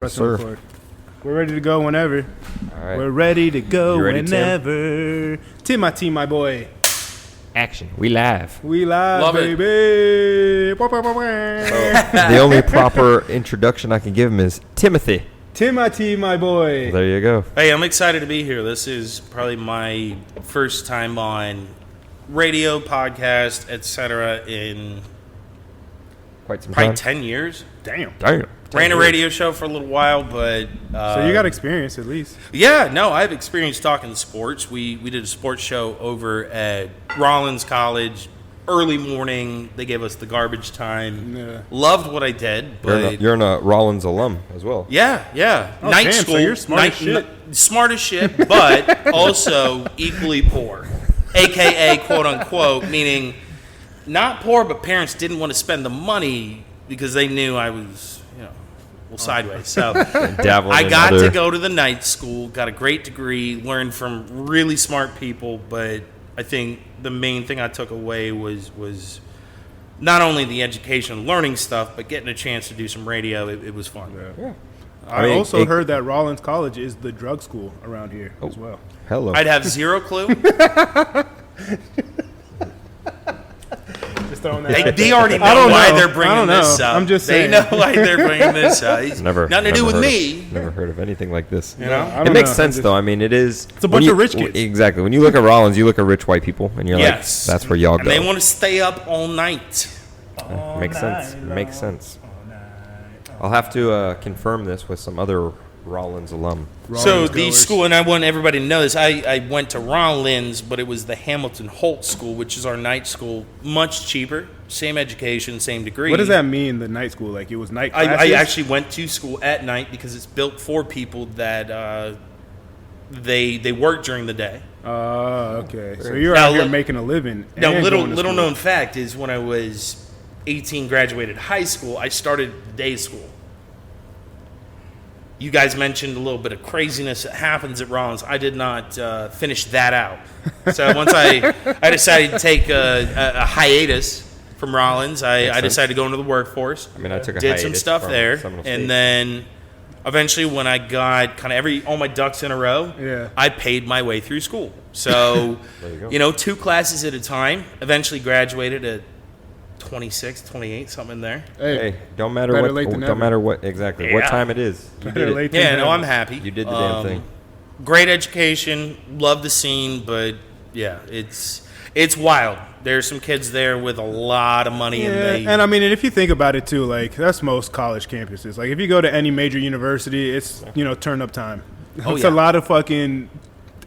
Sir. Record. We're ready to go whenever. All right. We're ready to go ready, whenever. Tim, my boy. Action. We live. We live, Love it. baby. The only proper introduction I can give him is Timothy. Tim, my boy. There you go. Hey, I'm excited to be here. This is probably my first time on radio, podcast, etc. in Quite some probably time. 10 years. Damn. Damn. Ran a radio show for a little while, but... So you got experience at least. Yeah, no, I've experienced talking sports. We did a sports show over at Rollins College, early morning. They gave us the garbage time. Yeah. Loved what I did, but... You're a Rollins alum as well. Yeah. Oh, Night damn, so school. you're smart as shit. Smart as shit, but also equally poor. AKA, quote unquote, meaning not poor, but parents didn't want to spend the money because they knew I was, sideways. So Dabbling I in got other- to go to the night school, got a great degree, learned from really smart people, but I think the main thing I took away was not only the education, learning stuff, but getting a chance to do some radio. It was fun. Yeah. I mean, also heard that Rollins College is the drug school around here as well. Hello. I'd have zero clue. Just throwing that. They already know I don't why know. they're I bringing don't this know. up. I'm just they saying. know why they're bringing this up. It's Never. nothing to do with me. Never heard of anything like this. You know? I don't It makes know. sense though. I mean, it is. It's a bunch of rich kids. Exactly. When you look at Rollins, you look at rich white people, and you're Yes. like, that's where y'all And go. they want to stay up all night. Makes sense. Makes sense. I'll have to confirm this with some other Rollins alum. So Rollins the goers. school, and I want everybody to know this, I went to Rollins, but it was the Hamilton Holt School, which is our night school, much cheaper, same education, same degree. What does that mean, the night school? Like it was night classes? I actually went to school at night because it's built for people that they work during the day. Oh, okay. So you're Now, out here look- making a living. Now, and little going to school. known fact is when I was 18, graduated high school, I started day school. You guys mentioned a little bit of craziness that happens at Rollins. I did not finish that out. So once I decided to take a hiatus from Rollins, I sense. decided to go into the workforce. I mean, I took a Did some hiatus stuff from there, Seminole State. and then eventually when I got kind of all my ducks in a row, Yeah. I paid my way through school. So, There you go. 2 classes at a time. Eventually graduated at 26, 28, something in there. Hey, don't matter better what. late than Don't never. matter what exactly. What Yeah. time it is. You Better did it. late than Yeah, no, never. I'm happy. You did the damn thing. Great education, love the scene, but yeah, it's wild. There's some kids there with a lot of money, Yeah, and they and I mean, and if you think about it too, like that's most college campuses. Like if you go to any major university, it's turn up time. Oh, It's yeah. a lot of fucking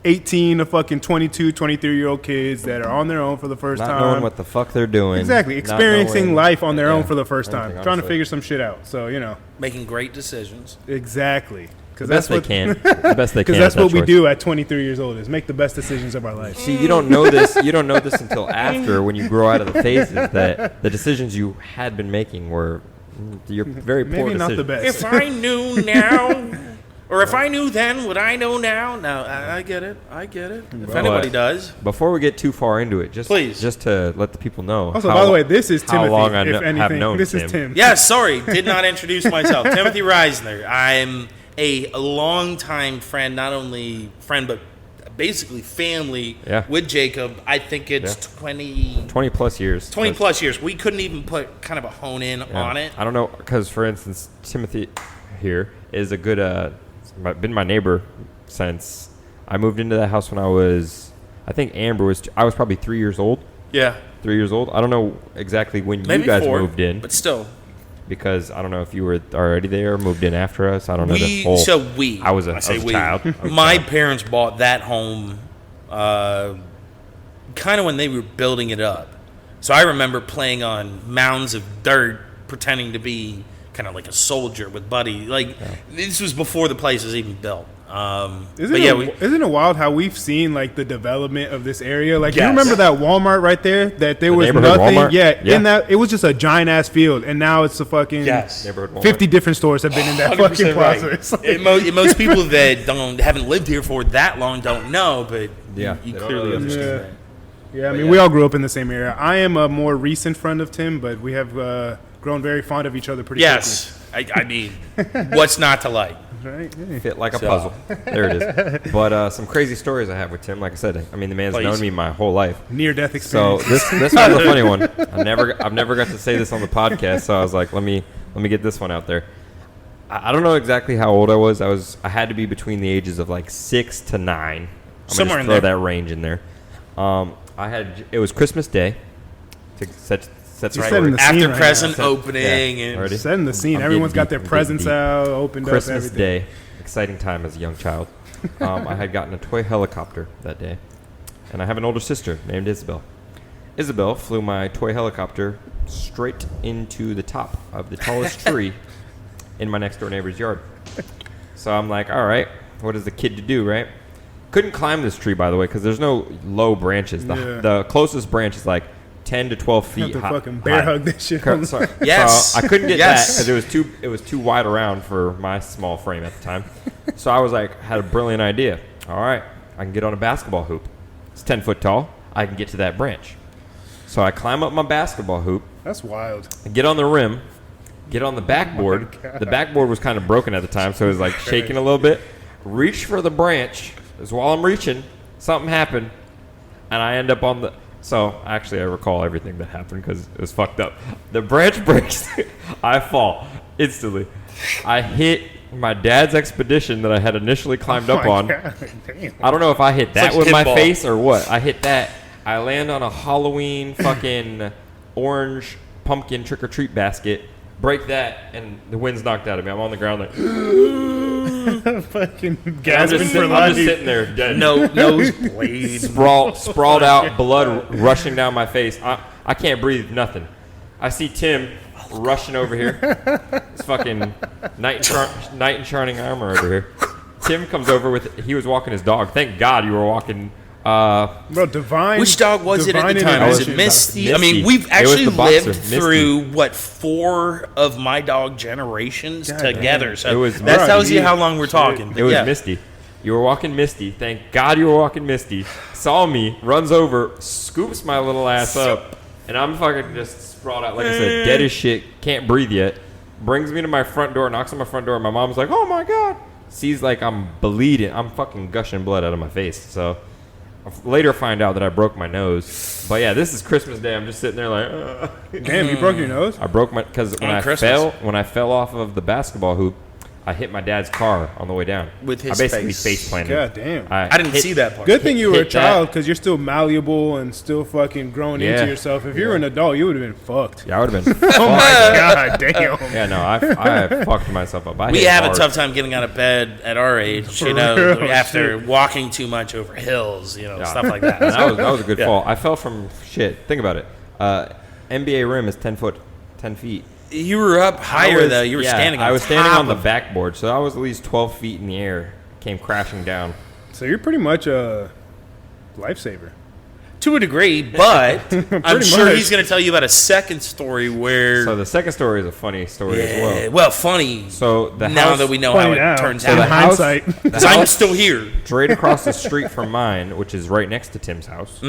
18 to fucking 22, 23-year-old kids that are on their own for the first Not time. knowing what the fuck they're doing. Exactly, not experiencing knowing- life on their own Yeah, for the first time, anything, trying to honestly. figure some shit out. So making great decisions. exactly, The best they can. The best they can. Because that's with what that we choice. do at 23 years old is make the best decisions of our life. See, you don't know this. You don't know this until after, when you grow out of the phases, that the decisions you had been making were your very poor Maybe not the decisions. best. If I knew now, or if I knew then what I know now, I get it. If anybody does. Before we get too far into it, Please. just to let the people know. Also, by the way, this is how Timothy. long I if have anything, known this Tim. is Tim. Yeah, sorry, did not introduce myself. Timothy Reisner. I'm a longtime friend, not only friend, but basically family Yeah. with Jacob. I think it's 20 20 plus years. 20 plus years. We couldn't even put kind of a hone in Yeah. on it. I don't know, because for instance, Timothy here is a good, been my neighbor since I moved into that house when I think Amber I was probably 3 years old. Yeah. 3 years old. I don't know exactly when Maybe you guys 4, moved in, but still. because I don't know if you were already there or moved in after us. I don't know the whole. I was a say we. child. My parents bought that home kind of when they were building it up. So I remember playing on mounds of dirt, pretending to be kind of like a soldier with Buddy. Like, this was before the place was even built. Isn't it wild how we've seen like the development of this area? Like you Yes. remember that Walmart right there? That there was neighborhood nothing. Walmart? Yeah, Yeah. in that it was just a giant ass field, and now it's a fucking Neighborhood Walmart. 50 different stores have been in that fucking 100% right. process. Most people that haven't lived here for that long don't know, but Yeah, you they don't clearly know. understand Yeah. that. Yeah, I mean, yeah. we all grew up in the same area. I am a more recent friend of Tim, but we have grown very fond of each other pretty Yes. I mean, what's not to like? Right? Hey. Fit like a So- puzzle. There it is. But some crazy stories I have with Tim. Like I said, I mean, the man's Please. known me my whole life. Near-death So experience. this one's a funny one. I've never got to say this on the podcast, so I was like, let me get this one out there. I don't know exactly how old I was. I had to be between the ages of like 6 to 9. I'm Somewhere gonna in just throw there. that range in there. It was Christmas Day. To set You're the setting the scene After right present now. opening Yeah, and already. Setting the scene. I'm Everyone's getting got their deep. I'm presents getting deep. out, opened Christmas up, everything. Day, exciting time as a young child. I had gotten a toy helicopter that day, and I have an older sister named Isabel. Isabel flew my toy helicopter straight into the top of the tallest tree in my next door neighbor's yard. So I'm like, all right, what is the kid to do, right? Couldn't climb this tree, by the way, because there's no low branches. Yeah. The closest branch is like 10 to 12 Have feet to high. fucking bear hug this shit. Sorry. Yes. So I couldn't get Yes. that because it was too wide around for my small frame at the time. So I was like, had a brilliant idea. All right, I can get on a basketball hoop. It's 10 foot tall. I can get to that branch. So I climb up my basketball hoop, That's wild. get on the rim, get on the backboard. God. The backboard was kind of broken at the time, so it was like shaking a little bit. Reach for the branch. As while I'm reaching, something happened, and I end up on the. So actually, I recall everything that happened because it was fucked up. The branch breaks. I fall instantly. I hit my dad's expedition that I had initially climbed up Oh my on. God, damn. I don't know if I hit that like with my pinball. face or what. I hit that. I land on a Halloween fucking orange pumpkin trick or treat basket. Break that, and the wind's knocked out of me. I'm on the ground like. Fucking I'm gasping just, for I'm life. just sitting there dead. no nosebleed. Sprawled out, blood rushing down my face. I can't breathe, nothing. I see Tim rushing over here. It's fucking knight in shining armor over here. Tim comes over he was walking his dog. Thank God you were walking. Bro, divine. Which dog was it at the divine time? Was it intervention. Misty? I mean, Misty. we've It was actually the boxer, lived Misty. through, 4 of my dog generations God together. damn. So It was that Bro, tells you you- how long we're talking. It was Yeah. Misty. You were walking Misty. Thank God you were walking Misty. Saw me, runs over, scoops my little ass up, and I'm fucking just sprawled out, like I said, dead as shit, can't breathe yet. Brings me to my front door, knocks on my front door. My mom's like, oh my God. Sees like I'm bleeding. I'm fucking gushing blood out of my face. So I later find out that I broke my nose. But yeah, this is Christmas Day. I'm just sitting there like, Damn, you broke your nose? I broke my, because when On I Christmas. fell off of the basketball hoop, I hit my dad's car on the way down. With his I basically face. face planted. God damn. I didn't see that part. Good thing you were a hit that. child because you're still malleable and still fucking growing Yeah. into yourself. If you were an adult, you would have been fucked. Yeah, I would have been. Oh my God, damn. Yeah, no, I fucked myself up. We have a tough time getting out of bed at our age, For real, real, after shit. walking too much over hills, Yeah. stuff like that. And that was a good Yeah. fall. I fell from shit. Think about it. NBA rim is 10 feet. You were up higher, though. You were standing on I was standing top on the of- backboard, so I was at least 12 feet in the air. Came crashing down. So you're pretty much a lifesaver. to a degree, but I'm Pretty sure much. he's going to tell you about a second story where. So the second story is a funny story as well. well, funny. So the now house that we know Funny how now. it turns So out. the house- hindsight. the Because I'm house still here. straight across the street from mine, which is right next to Tim's house,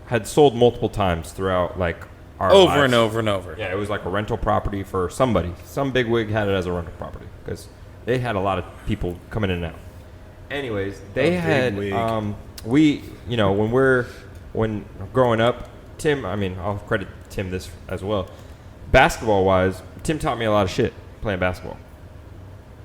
had sold multiple times throughout like our Over lives. and over and over. Yeah, it was like a rental property for somebody. Some bigwig had it as a rental property because they had a lot of people coming in and out. Anyways, they A had bigwig. when growing up, Tim. I mean, I'll credit Tim this as well. Basketball wise, Tim taught me a lot of shit playing basketball.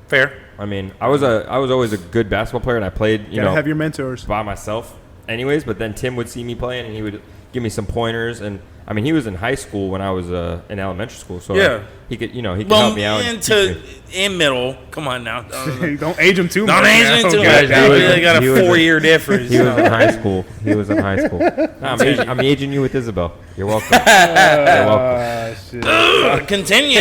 Fair. I mean, I was always a good basketball player, and I played Gotta have your mentors. by myself anyways, but then Tim would see me playing and he would give me some pointers. And I mean, he was in high school when I was in elementary school, so Yeah. he could he could Well, help me out. and teach me. in middle. Come on now. Don't age them too Don't much. age now. me too God much. damn was- it. They got he a was a- 4-year difference. He was in high school. He was in high school. No, I'm aging you with Isabel. You're welcome. You're welcome. Shit. Continue.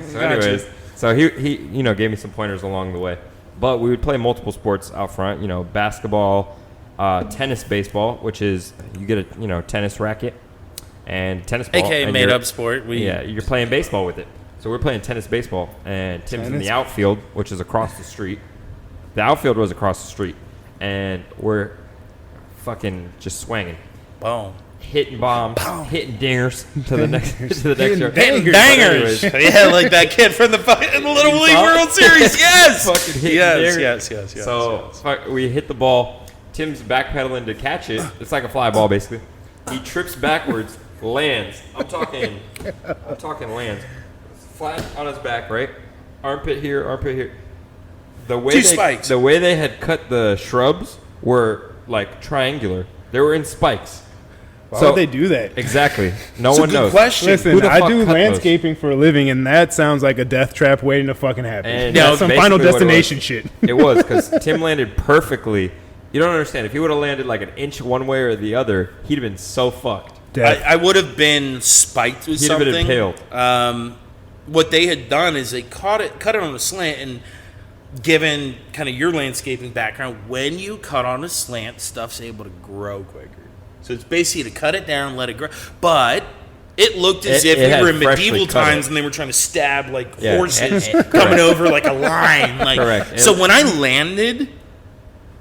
So anyways, so he gave me some pointers along the way. But we would play multiple sports out front. Basketball, tennis, baseball, which is you get a tennis racket and tennis ball. AKA and made you're- up sport. You're playing baseball with it. So we're playing tennis, baseball, and Tim's in Tennis. the outfield, which is across the street. The outfield was across the street, and we're fucking just swinging. Boom. hitting bombs, hitting dingers to the next yard. Hitting But bangers. anyways, Yeah, like that kid from the fucking Little League saw it? World Series. Yes. Fucking hitting Yes. dingers. So we hit the ball. Tim's backpedaling to catch it. It's like a fly ball, basically. He trips backwards, lands. I'm talking lands. Flat on his back, right? Armpit here. Spikes. The way they had cut the shrubs were like triangular. They were in spikes. Why would they do that? Exactly. No It's a one good knows. question. Listen, Who the I fuck do cut landscaping for a living, and that sounds like a death trap waiting to fucking happen. And That's that's some basically Final what it was. Destination shit. It was because Tim landed perfectly. You don't understand. If he would have landed like an inch one way or the other, he'd have been so fucked. Death. I would have been spiked with He'd have something. been impaled. What they had done is they cut it on a slant, and given kind of your landscaping background, when you cut on a slant, stuff's able to grow quicker. So it's basically to cut it down, let it grow. But it looked as if it we had were in freshly medieval cut times it. and they were trying to stab like Yeah, horses correct. coming over like a line. Like, Correct. So when I landed,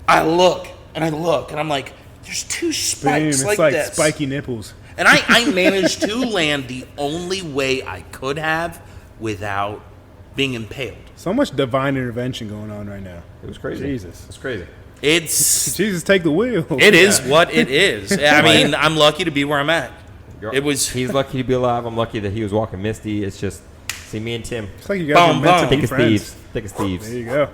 I look and I'm like, there's two Damn, spikes it's like like this. spiky nipples. And I managed to land the only way I could have without being impaled. So much divine intervention going on right now. It was crazy. Jesus. It was crazy. It's Jesus, take the wheel. it is what it is. I mean, I'm lucky to be where I'm at. It was He's lucky to be alive. I'm lucky that he was walking Misty. It's just, see, me and Tim, It's like you guys Boom, are meant to boom. be thick as friends. thieves. Thick as thieves. There you go.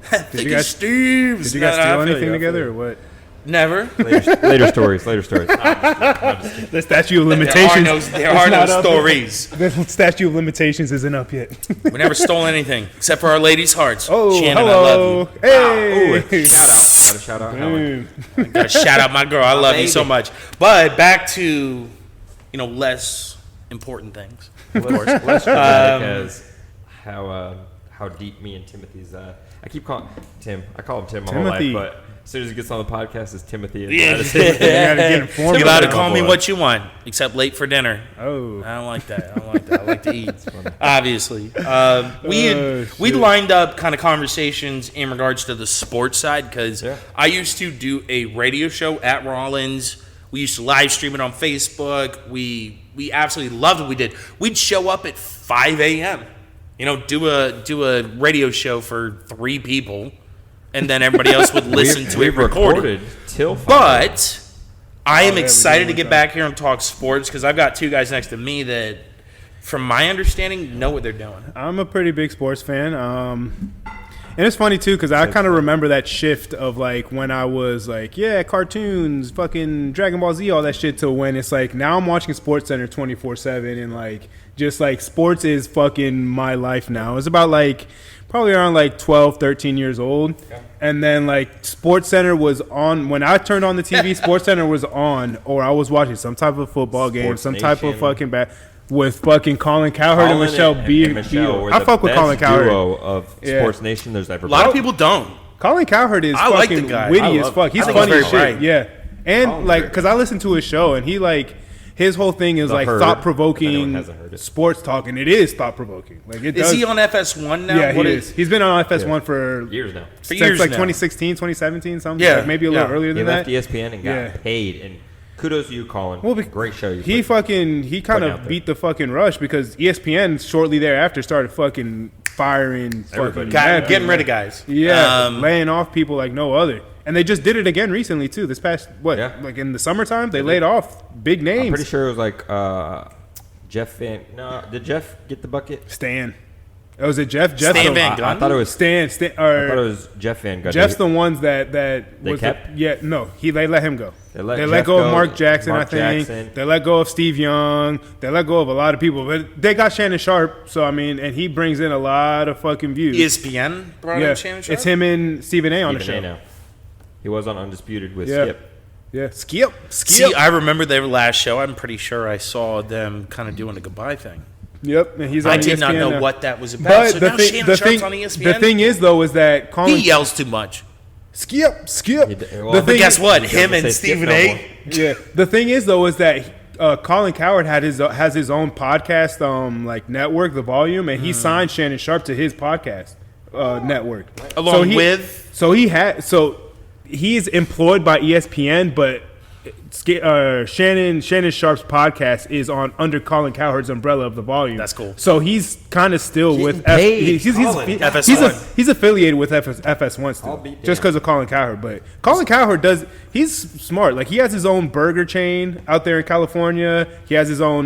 thick you as guys- Steve's. Did you guys No, I steal feel anything you, I together feel or you. what? Never. Later stories. Nah, I'm just kidding. The statute of There limitations. there are is no not up yet. stories. The statute of limitations isn't up yet. We never stole anything except for our ladies' hearts. Oh, Shannon, hello. I love you. Hey. Shout out. Gotta shout out Helen. Boom. Gotta shout out my girl. I love you so baby. much. But back to less important things. Of course. Less dramatic as how deep me and Timothy's. I keep calling Tim. I call him Tim my Timothy. whole life, but as soon as he gets on the podcast, it's Timothy. And Yeah. that is You gotta get informed. You're allowed to about call Oh, me boy. what you want, except late for dinner. it. Oh. I don't like that. I like to eat. Obviously, we Oh, we shit. lined up kind of conversations in regards to the sports side because Yeah. I used to do a radio show at Rollins. We used to live stream it on Facebook. We absolutely loved what we did. We'd show up at 5 a.m. Do a radio show for 3 people, and then everybody else would listen to it We've recorded. till 5. But I am yeah, we excited did to one get back here and talk sports because I've got 2 guys next to me that, from my understanding, know what they're doing. I'm a pretty big sports fan. And it's funny, too, because I kind of remember that shift of, like, when I was, like, yeah, cartoons, fucking Dragon Ball Z, all that shit, to when it's, like, now I'm watching SportsCenter 24/7 and, like, just, like, sports is fucking my life now. It's about, like, probably around, like, 12, 13 years old. Okay. And then, like, SportsCenter was on. When I turned on the TV, SportsCenter was on, or I was watching some type of football game, Sports some type of Nation. fucking with fucking Colin Cowherd and Michelle Beard. Michelle were I the fuck with best Colin Cowherd. duo of Yeah. Sports Nation there's ever A lot of been. people don't. Colin Cowherd is I like the fucking guy. witty I as love- fuck. He's I think funny he's as very shit. bright. Yeah. And Colin's like, very because I listened to his show and he like, his whole thing is The like Herd, thought if anyone provoking hasn't heard it. sports talk, and it is thought provoking. Like it Is does. he on FS1 now? Yeah, What he is. He's been on FS1 for Years now. For since years like now. 2016, 2017, something. Yeah, Like maybe a little yeah. earlier He than left that. ESPN and got Yeah. paid. And kudos to you, Colin. Well, Great show. He kind putting out of there. beat the fucking rush because ESPN shortly thereafter started fucking firing Everybody. fucking mad getting people. rid of guys. Yeah, laying off people like no other. And they just did it again recently too. This past Yeah. like in the summertime, they laid off big names. I'm pretty sure it was like Jeff Van. No, did Jeff get the bucket? Stan. Oh, was it Jeff? Jeff Stan the- Van I Gundy? thought it was. Stan. I thought it was Jeff Van Gundy. Jeff's the ones that They was kept? no, they let him go. They let They Jeff let go of go, Mark Jackson, Mark I think. Jackson. They let go of Steve Young. They let go of a lot of people, but they got Shannon Sharp. So I mean, and he brings in a lot of fucking views. ESPN brought yeah, in Shannon Sharp? it's him and Stephen A. on the Stephen show. A. now. He was on Undisputed with Yeah. Skip. Yeah, Skip. See, I remember their last show. I'm pretty sure I saw them kind of doing a goodbye thing. Yep, and he's on I did not ESPN know now. what that was about. But So the now thing, Shannon the Sharp's thing, on ESPN? the thing is though, is that Colin He yells too much. Skip. He did- well, The But thing guess is- what? He Him doesn't and say Skip Stephen no A. more. Yeah. The thing is though, is that Colin Cowherd has his own podcast, like network, The Volume, and he signed Shannon Sharp to his podcast network. Along with? So he's employed by ESPN, but Shannon Sharp's podcast is on under Colin Cowherd's umbrella of the Volume. That's cool. So he's kind of still with he's affiliated with FS1 still, just because of Colin Cowherd. But Colin Cowherd he's smart. Like he has his own burger chain out there in California. He has his own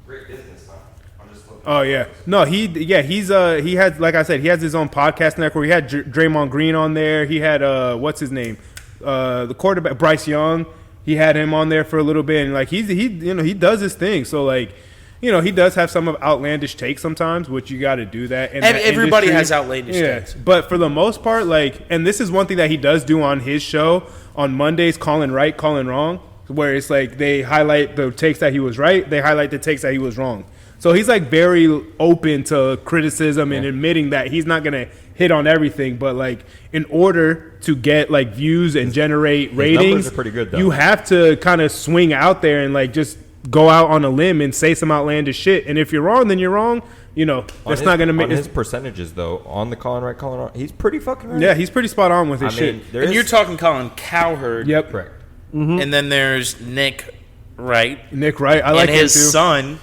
Great business, huh? I'm just looking. Oh yeah, no, he has, like I said, he has his own podcast network. He had Draymond Green on there. He had what's his name, the quarterback Bryce Young. He had him on there for a little bit, and like he does his thing. So like, he does have some of outlandish takes sometimes, which you got to do that. And everybody has outlandish takes, but for the most part, like, and this is one thing that he does do on his show on Mondays, calling right, calling wrong, where it's like they highlight the takes that he was right, they highlight the takes that he was wrong. So he's like very open to criticism and admitting that he's not gonna hit on everything, but like in order to get like views and generate ratings, are pretty good, though. You have to kind of swing out there and like just go out on a limb and say some outlandish shit. And if you're wrong, then you're wrong. That's not gonna make his percentages though. On the calling right, calling wrong, he's pretty fucking right. Yeah, he's pretty spot on with his shit. And you're talking Colin Cowherd. Yep, correct. Mm-hmm. And then there's Nick Wright. Nick Wright, I like him too. And his son,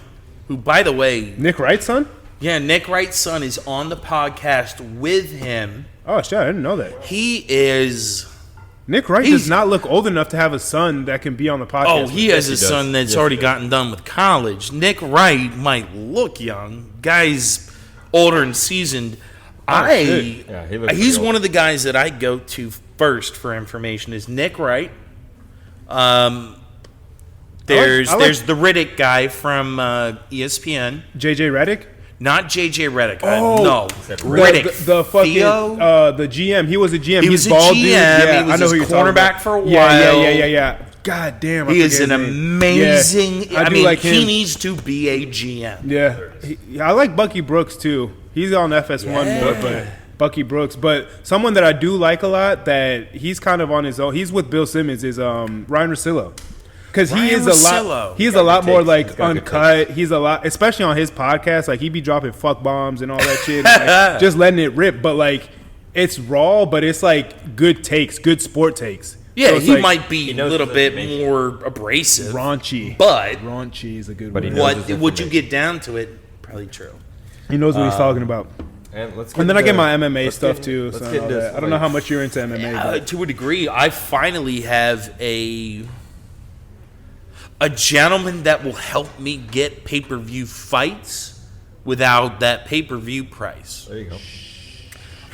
who, by the way, Nick Wright's son. Yeah, Nick Wright's son is on the podcast with him. Oh shit, I didn't know that. He is. Nick Wright does not look old enough to have a son that can be on the podcast. Oh, he has a son that's already gotten done with college. Nick Wright might look young. Guy's older and seasoned. He's one of the guys that I go to first for information. Is Nick Wright? There's the Riddick guy from ESPN. JJ Redick? Not JJ Redick. No. Riddick. The fucking the GM. He was a GM. He was a GM. Yeah, he was a cornerback for a while. Yeah. God damn. He is an amazing. I mean, like he needs to be a GM. Yeah. I like Bucky Brooks too. He's on FS1 more, but Bucky Brooks. But someone that I do like a lot that he's kind of on his own. He's with Bill Simmons is Ryan Russillo. Because he is a lot more like uncut. He's a lot, especially on his podcast. Like he be dropping fuck bombs and all that shit, and, like, just letting it rip. But like, it's raw, but it's like good takes, good sport takes. Yeah, so he like, might be a little bit more abrasive, raunchy. But raunchy is a good word. What would you get down to it? Probably true. He knows what he's talking about. And then I get my MMA stuff too. So I don't know how much you're into MMA. To a degree, I finally have a gentleman that will help me get pay-per-view fights without that pay-per-view price. There you go.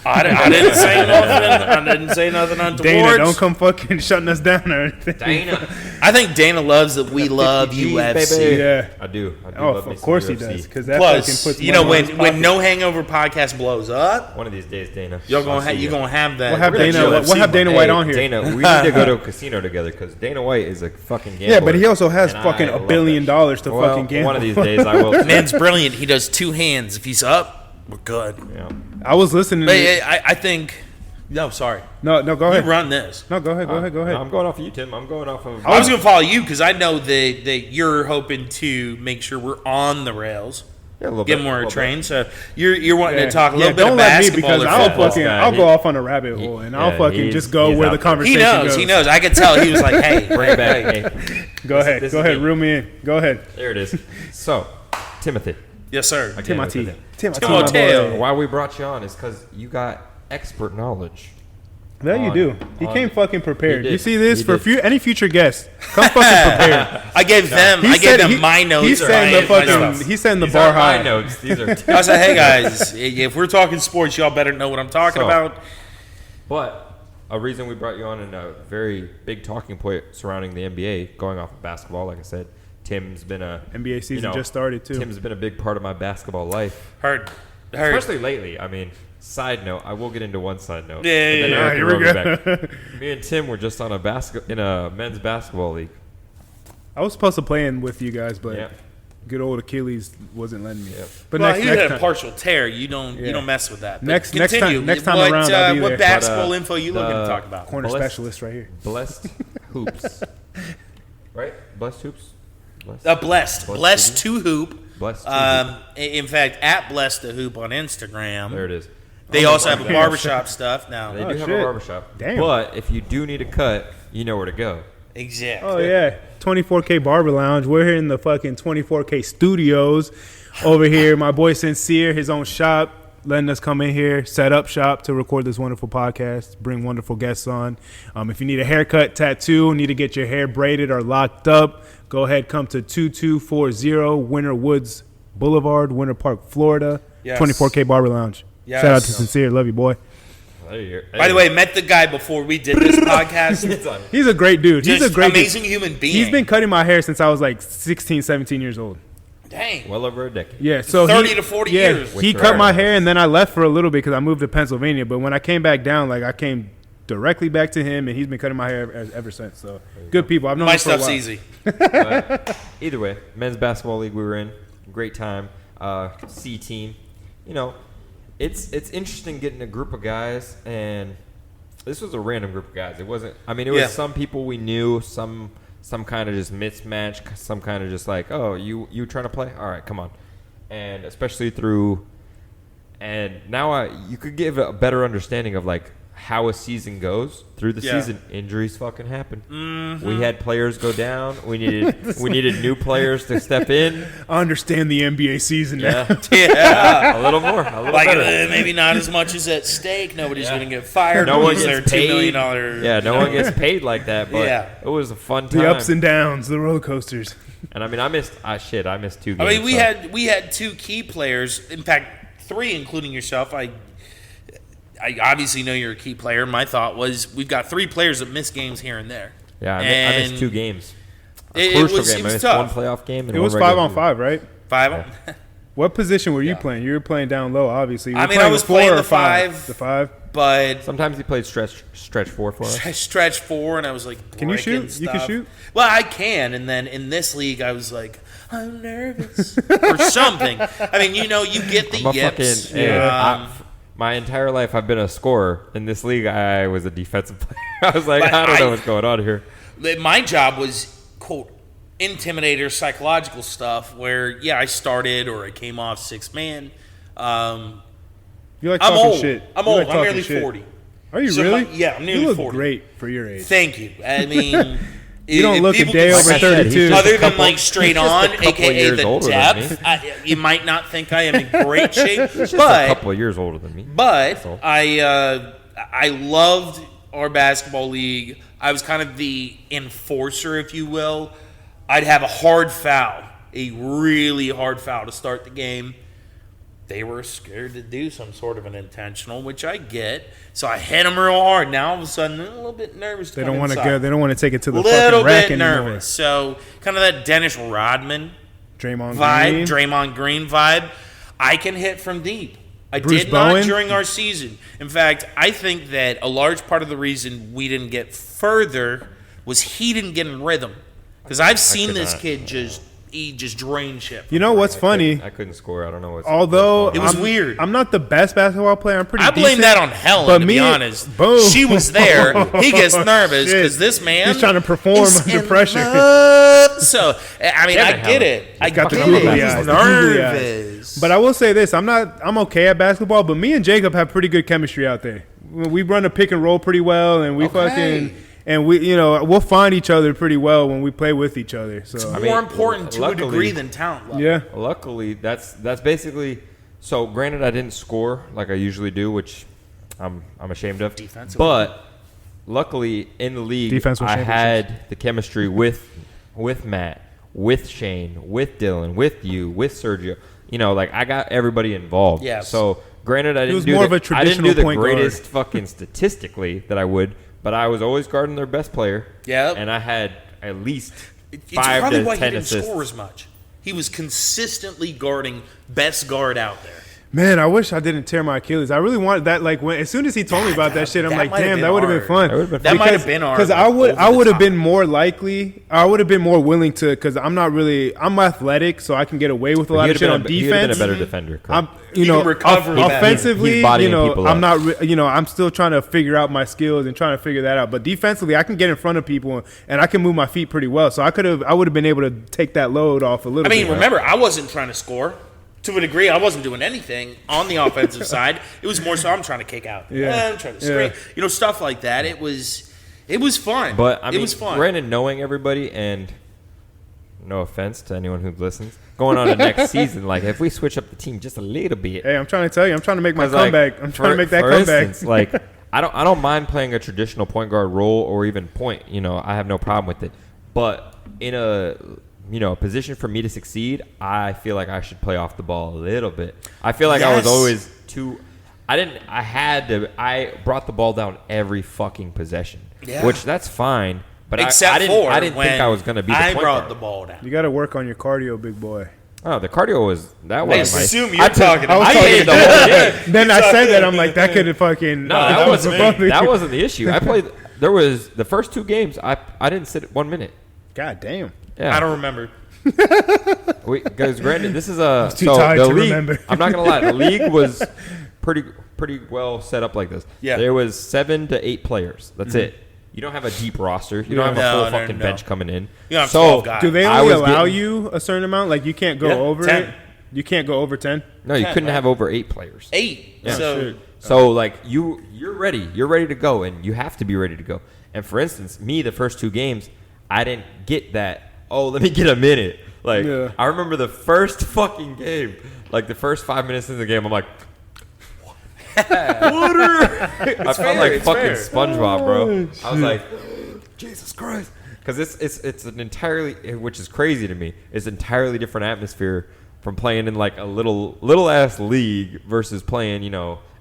I didn't say nothing. I didn't say nothing untoward. Dana, don't come fucking shutting us down or anything. Dana. I think Dana loves that we love UFC. Baby. Yeah, I do. Of course he does. Because that Plus, fucking puts when No Hangover podcast blows up, one of these days, Dana, you're gonna have that. We'll have Dana White on here. Dana, we need to go to a casino together because Dana White is a fucking gambler. Yeah, but he also has fucking $1 billion to fucking gamble. One of these days, I will. Man's brilliant. He does two hands. If he's up, we're good. Yeah. I was listening. I think. No, sorry. No, go ahead. You run this. No, go ahead. Go ahead. No, I'm going off of you, Tim. I'm going off of. I was going to follow you because I know that you're hoping to make sure we're on the rails. Yeah, a little get bit, more trained. So you're wanting to talk a little bit don't of let me basketball because or I'll go off on a rabbit hole and I'll fucking just go where the conversation goes. He knows. I could tell. He was like, "Hey, bring it back." Hey. Go ahead. Reel me in. Go ahead. There it is. So, Timothy. Yes, sir. Timothy. Why we brought you on is because you got expert knowledge. There you do. He came fucking prepared. You see this for any future guests? Come fucking prepared. I gave them my notes. He's setting the bar high. My notes. These are. I said, "Hey guys, if we're talking sports, y'all better know what I'm talking about." But a reason we brought you on and a very big talking point surrounding the NBA, going off of basketball, like I said. Tim's been NBA season just started too. Tim's been a big part of my basketball life. Heard. Especially lately. I mean, side note, I will get into one side note. Yeah. Here we go. Me and Tim were just on in a men's basketball league. I was supposed to play in with you guys, but good old Achilles wasn't letting me. Yep. But next he had a partial tear. You don't mess with that. But next time around, I'll be what there. basketball info you looking to talk about? Corner specialist right here. Blessed hoops. Right? Blessed hoops. Blessed to hoop. Blessed to hoop. In fact, at Blessed to Hoop on Instagram. There it is. They also have a barbershop stuff now. They Oh, do have shit. a barbershop. Damn. But if you do need a cut, you know where to go. Exactly. Oh yeah, 24K Barber Lounge. We're here in the fucking 24K Studios. Over here, my boy Sincere, his own shop, letting us come in here, set up shop to record this wonderful podcast, bring wonderful guests on. If you need a haircut, tattoo, need to get your hair braided or locked up, go ahead, come to 2240 Winter Woods Boulevard, Winter Park, Florida. Yes. 24K Barber Lounge. Yes. Shout out to Sincere, love you, boy. By the way, met the guy before we did this podcast. He's a great dude. Just He's a great amazing dude. human being. He's been cutting my hair since I was like 16, 17 years old. Dang. Well over a decade. Yeah, so 30 to 40 years. He cut my hair, and then I left for a little bit because I moved to Pennsylvania. But when I came back down, like I came directly back to him, and he's been cutting my hair ever since. So good people. I've known My him for a stuff's while. easy. But either way, men's basketball league we were in, great time. C team, you know, it's interesting getting a group of guys, and this was a random group of guys. It wasn't. I mean, it was some people we knew, some kind of just mismatch, some kind of just like, oh, you trying to play? All right, come on. And especially and now you could give a better understanding of like how a season goes through the season. Injuries fucking happen. Mm-hmm. We had players go down. We needed new players to step in. I understand the NBA season now. Yeah. a little more. Like better. maybe not as much as at stake. Nobody's going to get fired. No one because gets they're paid. $2 million. Yeah, no one gets paid like that. But it was a fun time. The ups and downs, the roller coasters. And I mean, I missed 2 games. I mean, we had 2 key players. In fact, 3, including yourself. I obviously know you're a key player. My thought was we've got 3 players that miss games here and there. Yeah, I missed 2 games. It was game. I missed tough. 1 playoff game. And It was one regular 5-on-5, right? 5. What position were you playing? You were playing down low, obviously. You were I mean, I was a 4 playing or the 5. 5. The 5. But sometimes he played stretch 4 for us. I stretched 4, and I was like, Can you shoot? breaking You can stuff. shoot? Well, I can, and then in this league, I was like, I'm nervous or something. I mean, you get the I'm a yips. fucking, my entire life, I've been a scorer. In this league, I was a defensive player. I was like, I don't know what's going on here. My job was, quote, intimidator, psychological stuff where, I started or I came off 6-man. You like I'm talking old. shit. I'm You old. like I'm talking nearly shit. 40. Are you So really? I'm nearly you look 40. great for your age. Thank you. I mean, You don't look a people day can over see- 32. Other than like straight he's just on, a couple aka years the older than depth, you might not think I am in great shape, He's just a but couple of years older than me. But That's all. I loved our basketball league. I was kind of the enforcer, if you will. I'd have a hard foul, a really hard foul to start the game. They were scared to do some sort of an intentional, which I get. So I hit them real hard. Now all of a sudden, I'm a little bit nervous. They don't want to go. They don't want to take it to the little fucking rack bit anymore. nervous. So kind of that Dennis Rodman Draymond vibe, Green. Draymond Green vibe. I can hit from deep. I Bruce did not Bowen? during our season. In fact, I think that a large part of the reason we didn't get further was he didn't get in rhythm. Because I've seen could this not. kid just drain shit. You know what's funny? I couldn't score. I don't know what's. Although It was I'm- weird. I'm not the best basketball player. I'm pretty. I blame decent, that on Helen, but to be honest. Boom. She was there. He gets nervous Shit. because this man He's trying to perform is under in pressure. love. So, I mean, Damn I it, get Helen. it. I got the get googly it. eyes, He's the googly eyes. nervous. But I will say this: I'm okay at basketball, but me and Jacob have pretty good chemistry out there. We run a pick and roll pretty well, and we we'll find each other pretty well when we play with each other. So I mean, more important to a luckily- degree than talent level. yeah, Luckily, that's basically. So, granted, I didn't score like I usually do, which I'm ashamed of. Defensively. But luckily, in the league, Defensive I championships. had the chemistry with Matt, with Shane, with Dylan, with you, with Sergio. You know, like I got everybody involved. Yes. So, granted, I didn't was do more the, of a I didn't do traditional the point guard. greatest fucking statistically that I would, but I was always guarding their best player. Yep. And I had at least It's 5 probably to why he 10 didn't assists. score as much. He was consistently guarding best guard out there. man, I wish I didn't tear my Achilles. I really wanted that. Like as soon as he told me about that shit, I'm that like, might have damn, been that would have been hard. fun. That would've been That fun. might have been hard. Because I would have been more likely. I would have been more willing to. Because I'm athletic, so I can get away with a lot of shit on He would have been a defense. better defender. I'm, He can recover better. offensively, He's bodying people I'm up. not, I'm still trying to figure out my skills and trying to figure that out. But defensively, I can get in front of people and I can move my feet pretty well. So I would have been able to take that load off a little I bit. mean, remember, I wasn't trying to score. to a degree, I wasn't doing anything on the offensive side. It was more so I'm trying to kick out. Yeah. I'm trying to screen. You know, stuff like that. It was fun. But I mean, it was fun. Brandon, knowing everybody, and no offense to anyone who listens, going on to next season, like if we switch up the team just a little bit. Hey, I'm trying to tell you, I'm trying to make my 'Cause, like, comeback. I'm trying to make that for comeback. Instance, like I don't mind playing a traditional point guard role or even point. You know, I have no problem with it. But in a position for me to succeed, I feel like I should play off the ball a little bit. I feel like I was always too. I brought the ball down every fucking possession, which that's fine. But I didn't think I was going to be the point brought guard. the ball down. You got to work on your cardio, big boy. Oh, the cardio was I wasn't my. assume you're talking I was about talking the whole game. Then I said that, I'm like, that could have fucking. No, that wasn't the issue. I played. There was the first 2 games. I didn't sit 1 minute. God damn. Yeah. I don't remember. Because granted, this is a too tired the to league. remember. I'm not gonna lie, the league was pretty well set up like this. Yeah. There was 7 to 8 players. That's it. You don't have a deep roster. You don't have a full fucking bench coming in. You have 12 guys. Do they only allow you a certain amount? Like you can't go over 10. it? You can't go over 10? No, you 10, couldn't right? have over 8 players. 8. Yeah. So Like you're ready. You're ready to go, and you have to be ready to go. And for instance, me, the first 2 games, I didn't get that. Oh, let me get a minute. Like I remember the first fucking game, like the first 5 minutes into the game, I'm like, water. I felt like fucking SpongeBob, bro. I was like, Jesus Christ, because it's an entirely, which is crazy to me. It's an entirely different atmosphere from playing in like a little ass league versus playing,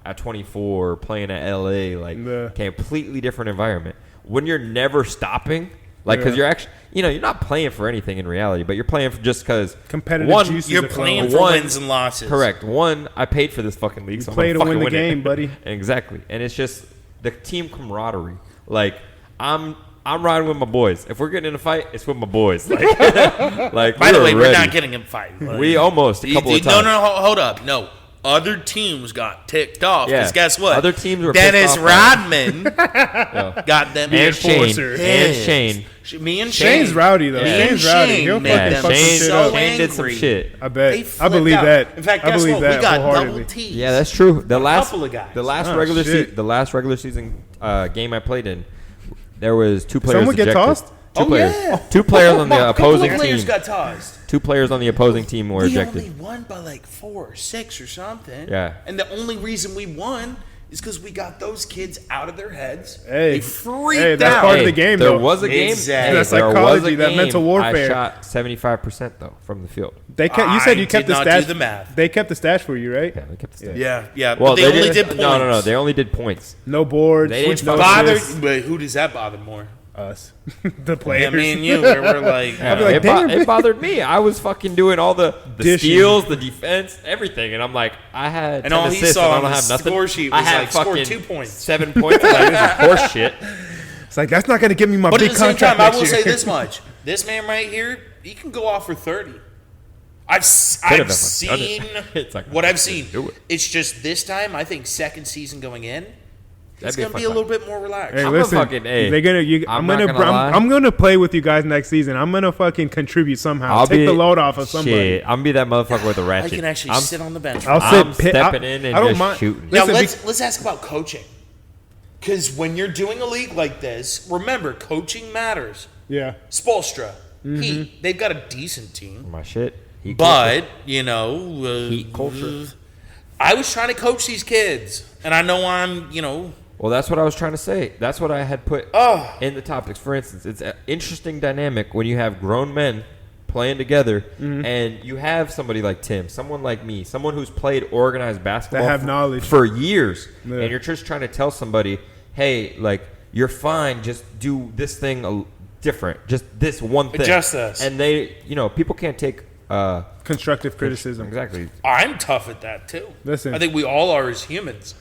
at 24, playing at LA, like completely different environment. When you're never stopping. Like, because you're actually, you're not playing for anything in reality, but you're playing for just because competitive juices. You're playing for wins and losses. Correct. One, I paid for this fucking league, so play I'm to gonna win the fucking game, it. buddy. Exactly, and it's just the team camaraderie. Like, I'm riding with my boys. If we're getting in a fight, it's with my boys. Like By the way, we're not getting in a fight. Like, we almost a couple of times. No, hold up. No. Other teams got ticked off. Because guess what? Other teams were Dennis pissed off Rodman got them. And enforcer. Shane. Me and Shane's rowdy, though. Me and Shane's rowdy. Shane He'll made fucking them fuck some shit so up. Shane did some angry. shit. I They bet. I flipped believe out. that. In fact, I guess believe what? that We got wholeheartedly. double teams. Yeah, that's true. The last couple of guys. the last Oh, regular shit. the last regular season game I played in, there was 2 players. Someone get ejected. tossed? Two players. Yeah. 2 players on the A couple opposing of players team. got tossed. 2 players on the opposing team were We ejected. only won by like 4 or 6 or something. Yeah. And the only reason we won is because we got those kids out of their heads. Hey. They freaked Hey, that's out. part of the game, there though. was a game. Exactly. That's there was psychology, a that game. mental warfare. I shot 75% though from the field. They kept, you said you I kept did the not stats. do the math. They kept the stats for you, right? Yeah, they kept the stats. Yeah. Well, But they only did points. No. They only did points. No boards. They didn't Which no Bothered, assists. but who does that bother more? Us. The Yeah, players. me and you, where we're like, I'd be like, it, damn. it bothered me. I was fucking doing all the Dishing. steals, the defense, everything, and I'm like, I had And 10 all he assists saw and I on don't the have nothing. score sheet I was had like, scored fucking 2 points. 7 points. Like, this is horse shit. It's like, that's not going to give me my But big at the same contract time, I next will year. say this much: this man right here, he can go off for 30. I've have seen done it. It's like, what I I've seen. do it. It's just this time, I think second season going in, it's That'd be a going to be fun a little bit more relaxed. Hey, I'm listen, a fucking A. they're gonna. I'm not gonna lie. I'm gonna play with you guys next season. I'm gonna fucking contribute somehow. Take the load off of somebody. Shit, I'm gonna be that motherfucker with a I ratchet. can actually I'm, sit on the bench. I'll I'm sit. stepping in and I don't just mind. shooting. Now Listen, let's ask about coaching, because when you're doing a league like this, remember coaching matters. yeah. Spolstra, Mm-hmm. Heat, they've got a decent team, My shit. Heat but culture. Heat culture. I was trying to coach these kids, and I know I'm Well, that's what I was trying to say. That's what I had put Oh. in the topics. For instance, it's an interesting dynamic when you have grown men playing together, and you have somebody like Tim, someone like me, someone who's played organized basketball That have knowledge. for years, Yeah. and you're just trying to tell somebody, hey, like, you're fine, just do this thing different, just this one thing. Adjust this. And they, people can't take Constructive criticism. exactly. I'm tough at that too. Listen. I think we all are as humans.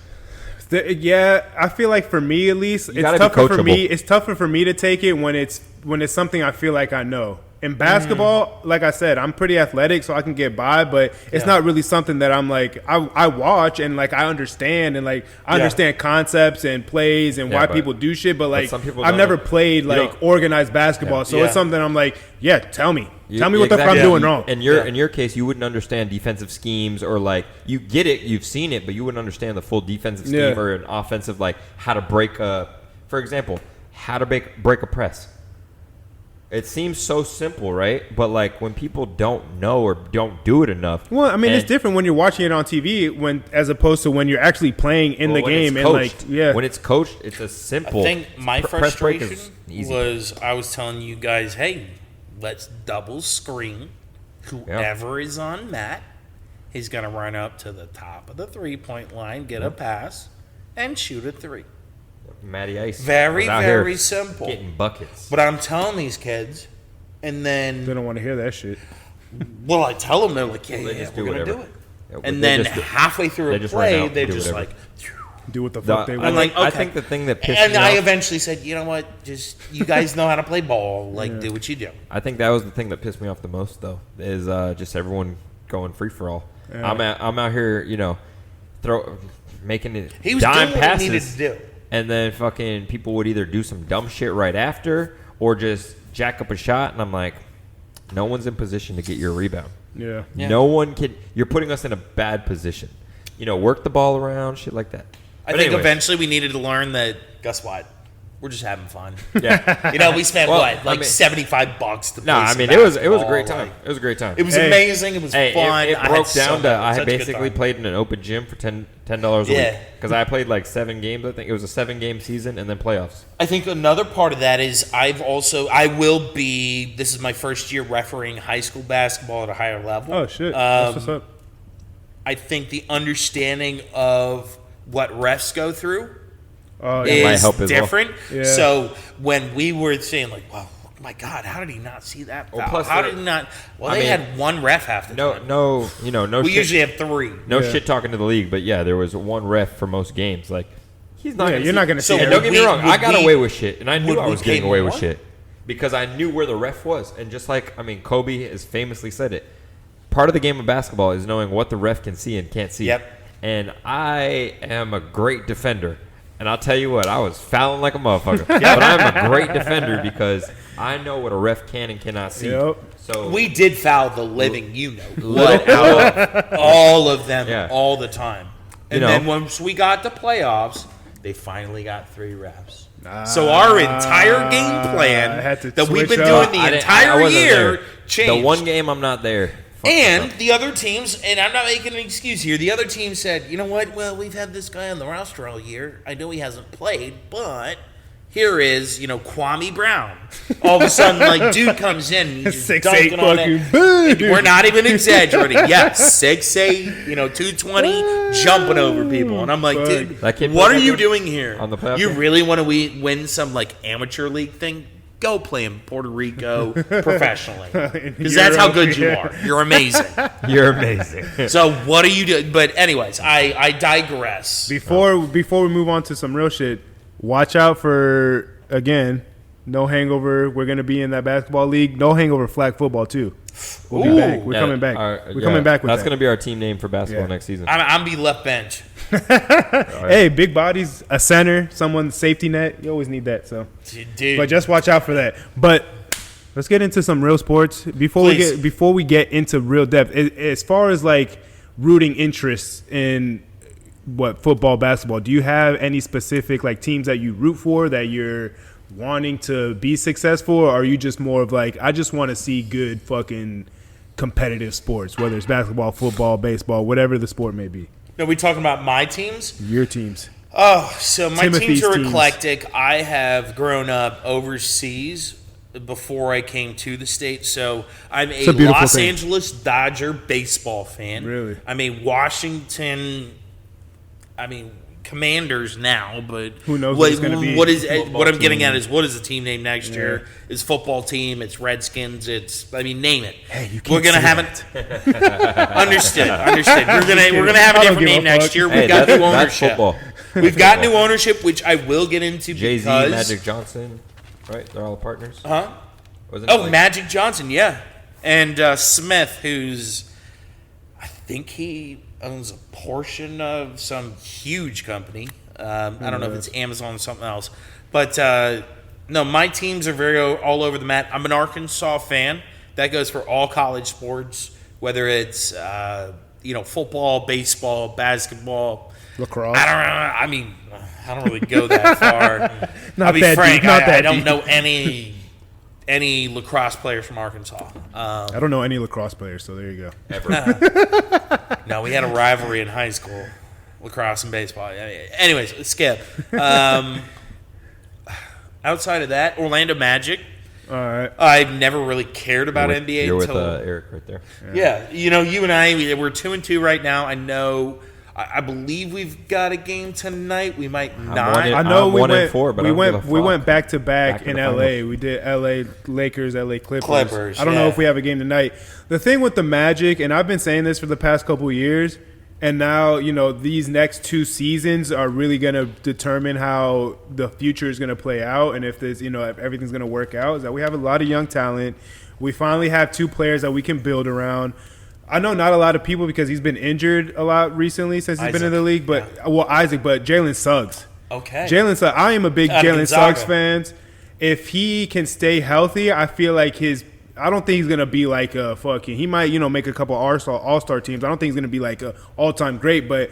Yeah, I feel like for me at least, it's gotta be tougher for me. coachable. It's tougher for me to take it when it's something I feel like I know. In basketball, like I said, I'm pretty athletic, so I can get by. But it's not really something that I'm like I watch and like I understand and like I understand concepts and plays and Yeah, why but- people do shit. But like some people I've don't. never played You like don't- organized basketball, so Yeah. it's something I'm like, yeah, tell me. Tell me what the fuck I'm doing wrong. In your case, you wouldn't understand defensive schemes or like you get it, you've seen it, but you wouldn't understand the full defensive scheme or an offensive like how to break a, for example, how to break a press. It seems so simple, right? But like when people don't know or don't do it enough. Well, I mean, it's different when you're watching it on TV as opposed to when you're actually playing in the game and like when it's coached, it's a simple. I think my frustration was I was telling you guys, hey, let's double screen. Whoever is on Matt, he's gonna run up to the top of the 3-point line, get a pass, and shoot a 3. Matty Ice. Very, very simple. Getting buckets. But I'm telling these kids, and then they don't want to hear that shit. Well, I tell them, they're like, yeah, we're gonna do it. And then halfway through a play, they just like do what the fuck they want. I'm like, okay. I think the thing that pissed me off. I eventually said, you know what? Just you guys know how to play ball. Like, do what you do. I think that was the thing that pissed me off the most, though, is just everyone going free for all. Yeah. I'm out here, making it. He was doing what he needed to do. And then fucking people would either do some dumb shit right after or just jack up a shot. And I'm like, no one's in position to get your rebound. Yeah. No one can. You're putting us in a bad position. Work the ball around, shit like that. I think eventually we needed to learn that, guess what? We're just having fun. Yeah. We spent $75 to play. No, I mean it was a great time. It was a great time. It was amazing. It was fun. It broke down to I basically played in an open gym for $10 a week because I played like 7 games. I think it was a 7-game season and then playoffs. I think another part of that is this is my first year refereeing high school basketball at a higher level. Oh shit! That's what's up. I think the understanding of what refs go through. Is different. Well. Yeah. So when we were saying like, "Wow, my God, how did he not see that foul? Plus how did he not?" Well, they had one ref half the time. No. We usually have 3. No shit talking to the league, but there was one ref for most games. Like he's not. You're not going to see. And don't get me wrong, I got away with shit, and I knew I was getting away with shit because I knew where the ref was, and just like Kobe has famously said it, part of the game of basketball is knowing what the ref can see and can't see. Yep. And I am a great defender. And I'll tell you what, I was fouling like a motherfucker. But I'm a great defender because I know what a ref can and cannot see. Yep. So we did foul the living, all of them all the time. And then once we got to playoffs, they finally got 3 refs. So our entire game plan that we've been doing the entire year changed. The one game I'm not there. And the other teams, and I'm not making an excuse here, the other team said, you know what, well, we've had this guy on the roster all year. I know he hasn't played, but here is, Kwame Brown. All of a sudden, dude comes in and he's just dunking on it. We're not even exaggerating. 6'8", 220, jumping over people. And I'm like, dude, what are you doing here? On the playoff you game? Really want to win some, amateur league thing? Go play in Puerto Rico professionally. Because that's how good you are. You're amazing. You're amazing. So what are you doing? But anyways, I digress. Before we move on to some real shit, watch out for, again, no hangover. We're going to be in that basketball league. No hangover flag football, too. We'll be back. We're coming back. We're coming back with that's going to be our team name for basketball next season. I'm be left bench. Hey, big bodies, a center, someone safety net. You always need that. So, dude. But just watch out for that. But let's get into some real sports before we get into real depth. As far as rooting interests in football, basketball, do you have any specific teams that you root for that you're wanting to be successful, or are you just more of I just want to see good fucking competitive sports, whether it's basketball, football, baseball, whatever the sport may be? Are we talking about my teams? Your teams. Oh, so my Timothy's teams are teams. eclectic. I have grown up overseas before I came to the States. So I'm a Los Angeles Dodger baseball fan. Really? I'm a Washington, Commanders now, but who knows what it's going to be? What I'm getting at is what is the team name next year? It's football team. It's Redskins. It's name it. Hey, we're gonna have it. Understood. We're gonna have a different name next year. We've got new ownership. We've got new ownership, which I will get into. Jay-Z, Magic Johnson, right? They're all partners. Huh? Magic Johnson, yeah, and Smith, who's I think he owns a portion of some huge company. I don't know if it's Amazon or something else. But, no, my teams are very all over the map. I'm an Arkansas fan. That goes for all college sports, whether it's football, baseball, basketball, lacrosse. I mean, I don't really go that far. Not I'll be that frank. deep, not I that don't deep. know any lacrosse players from Arkansas. I don't know any lacrosse players, so there you go. Ever. No, we had a rivalry in high school, lacrosse and baseball. Anyways, let's skip. Outside of that, Orlando Magic. All right. I've never really cared about NBA You're with until Eric right there. yeah. You and I, we're 2-2 right now. I know. I believe we've got a game tonight. We might not. I know I'm we 1-4, but we I don't went give a we fuck. went back to back to in the LA. finals. We did LA Lakers, LA Clippers. Clippers, I don't know yeah. if we have a game tonight. The thing with the Magic, and I've been saying this for the past couple of years, and now these next 2 seasons are really going to determine how the future is going to play out, and if there's if everything's going to work out. Is that we have a lot of young talent. We finally have 2 players that we can build around. I know not a lot of people because he's been injured a lot recently since he's been in the league. But Isaac, but Jalen Suggs. Okay. Jalen Suggs. I am a big Out of Jalen Gonzaga. Suggs fan. If he can stay healthy, I feel like I don't think he's gonna be like a fucking. He might make a couple all-star teams. I don't think he's gonna be like a all-time great, but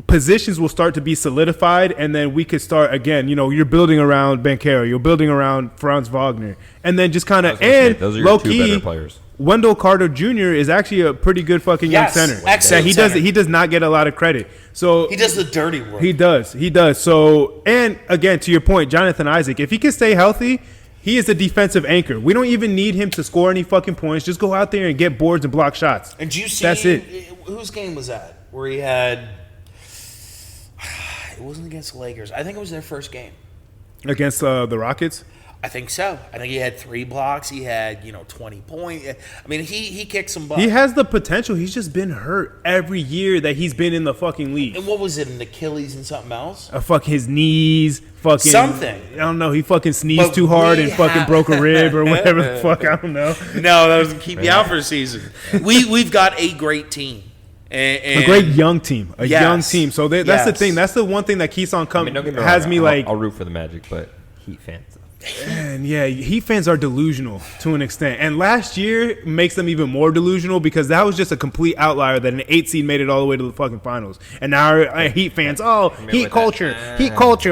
positions will start to be solidified, and then we could start again. You're building around Banchero, you're building around Franz Wagner, and then just kind of Those are your low 2 key. better players. Wendell Carter Jr. is actually a pretty good fucking Yes, young center. excellent That center. he does not get a lot of credit. So He does the dirty work. he does. So, and again, to your point, Jonathan Isaac, if he can stay healthy, he is a defensive anchor. We don't even need him to score any fucking points. Just go out there and get boards and block shots. And do you see? That's it. Whose game was that? Where he had? It wasn't against the Lakers. I think it was their first game. Against the Rockets? I think so. I think he had 3 blocks. He had 20 points. I mean, he kicked some butt. He has the potential. He's just been hurt every year that he's been in the fucking league. And what was it? An Achilles and something else? Fuck his knees, fucking Something. I don't know. He fucking sneezed But too hard we and fucking have- broke a rib or whatever the fuck. I don't know. No, that doesn't keep you out for a season. We've got a great team. And A great young team, Yes. young team. So that's the Yes. thing. That's the one thing that keeps on I coming. mean, don't get me has wrong, me I'll, like, I'll root for the Magic, but Heat fans. man, yeah, Heat fans are delusional to an extent. And last year makes them even more delusional because that was just a complete outlier that an 8 seed made it all the way to the fucking finals. And now our Heat fans, Heat culture.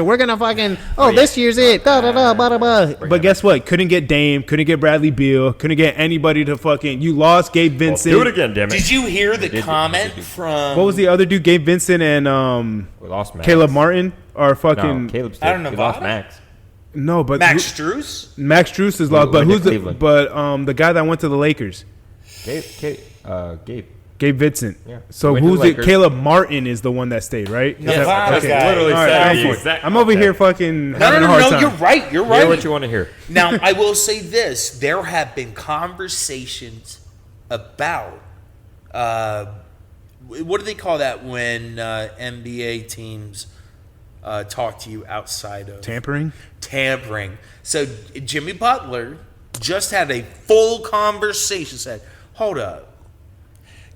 We're gonna fucking this year's it. Da da da blah blah. But guess what? Couldn't get Dame. Couldn't get Bradley Beal. Couldn't get anybody to fucking. You lost Gabe Vincent. Do it again, damn it. Did you hear the did. comment Did. from? What was the other dude? Gabe Vincent and We lost Max. Caleb Martin are fucking. No, Caleb's Out of dead. We lost Nevada? Max. No, but Max Strus? Max Strus is lost. But went to who's the? Cleveland. But the guy that went to the Lakers. Gabe. Gabe Vincent. Yeah. So Went to who's the it? Lakers. Caleb Martin is the one that stayed, right? Yeah, Is that- Nevada okay. guy. Literally All right, said I'm the for it. exact I'm over concept. here fucking No, having no, a no, hard no. time. You're right. You're Hear right. what you want to hear. Now, I will say this: there have been conversations about what do they call that when NBA teams talk to you outside of Tampering? tampering. So Jimmy Butler just had a full conversation. Said, "Hold up,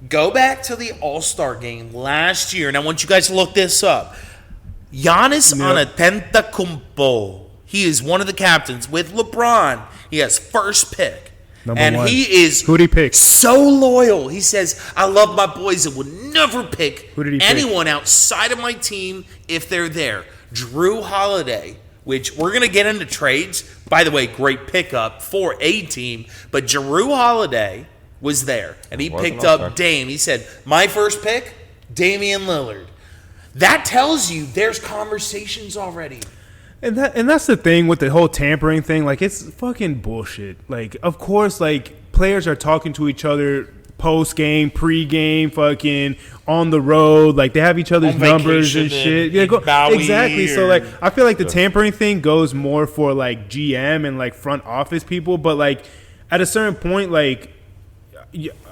go back to the All-Star game last year, and I want you guys to look this up. Giannis Antetokounmpo. He is one of the captains with LeBron. He has first pick." Number and one. he is Who'd he pick? so loyal. He says, "I love my boys and would never pick Who did he pick? anyone outside of my team if they're there." Drew Holiday, which we're going to get into trades. By the way, great pickup for a team. But Drew Holiday was there, and he Was an picked up all-star. Dame. He said, "My first pick, Damian Lillard." That tells you there's conversations already. And that's the thing with the whole tampering thing. Like, it's fucking bullshit. Like, of course, like, players are talking to each other post-game, pre-game, fucking on the road. Like, they have each other's On numbers vacation and shit. Yeah, in Maui exactly. So, or- like, I feel like the tampering thing goes more for, like, GM and, like, front office people. But, like, at a certain point, like,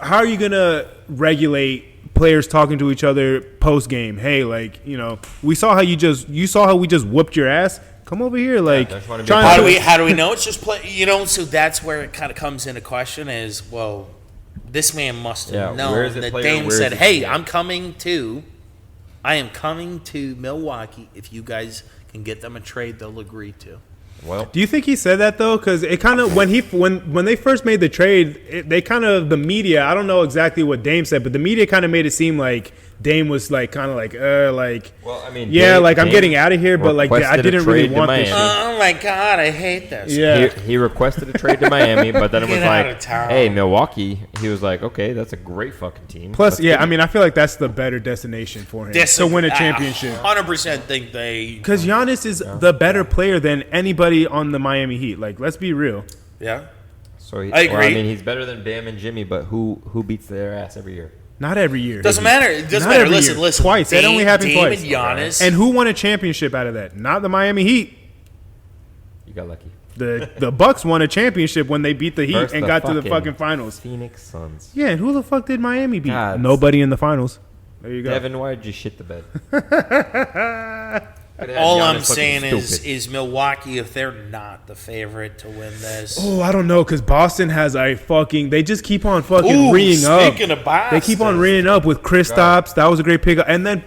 how are you going to regulate players talking to each other post-game? Hey, like, we saw how we just whooped your ass. Come over here, like, I just wanna be trying a How part do of to- we how do we know it's just play? So that's where it kind of comes into question. Is well, this man must have Yeah, where is known it that player, Dame where is said, it "Hey, team?" I am coming to Milwaukee. If you guys can get them a trade, they'll agree to." Well, Do you think he said that though? Because it kind of when they first made the trade, they kind of the media. I don't know exactly what Dame said, but the media kind of made it seem like Dame was like kind of like well, I mean, yeah, Dame- like I'm Dame getting out of here, but like I requested a didn't really trade to want this. Miami. Shit. Oh my god, I hate this. Yeah. He requested a trade to Miami, but then it was Get out like, of town. hey, Milwaukee. He was like, okay, that's a great fucking team. Plus, Let's yeah, get I it. mean, I feel like that's the better destination for him to win a championship. 100% think they. Because Giannis is the better player than anybody on the Miami Heat. Like, let's be real. Yeah. So he, I agree. Well, I mean, he's better than Bam and Jimmy, but who beats their ass every year? Not every year. Doesn't matter. It doesn't Not matter. every Listen, year. listen. Twice. It only happened Dame twice. And Giannis. And who won a championship out of that? Not the Miami Heat. You got lucky. The Bucks won a championship when they beat the Heat Versus and the got to the fucking fucking finals. Phoenix Suns. Yeah, and who the fuck did Miami beat? God. Nobody in the finals. There you go. Devin, why did you shit the bed? All I'm saying is Milwaukee, if they're not the favorite to win this. Oh, I don't know, because Boston has a fucking. They just keep on fucking Ooh, reeing up. speaking of Boston. They keep on reeing up with Kristaps. That was a great pickup, and then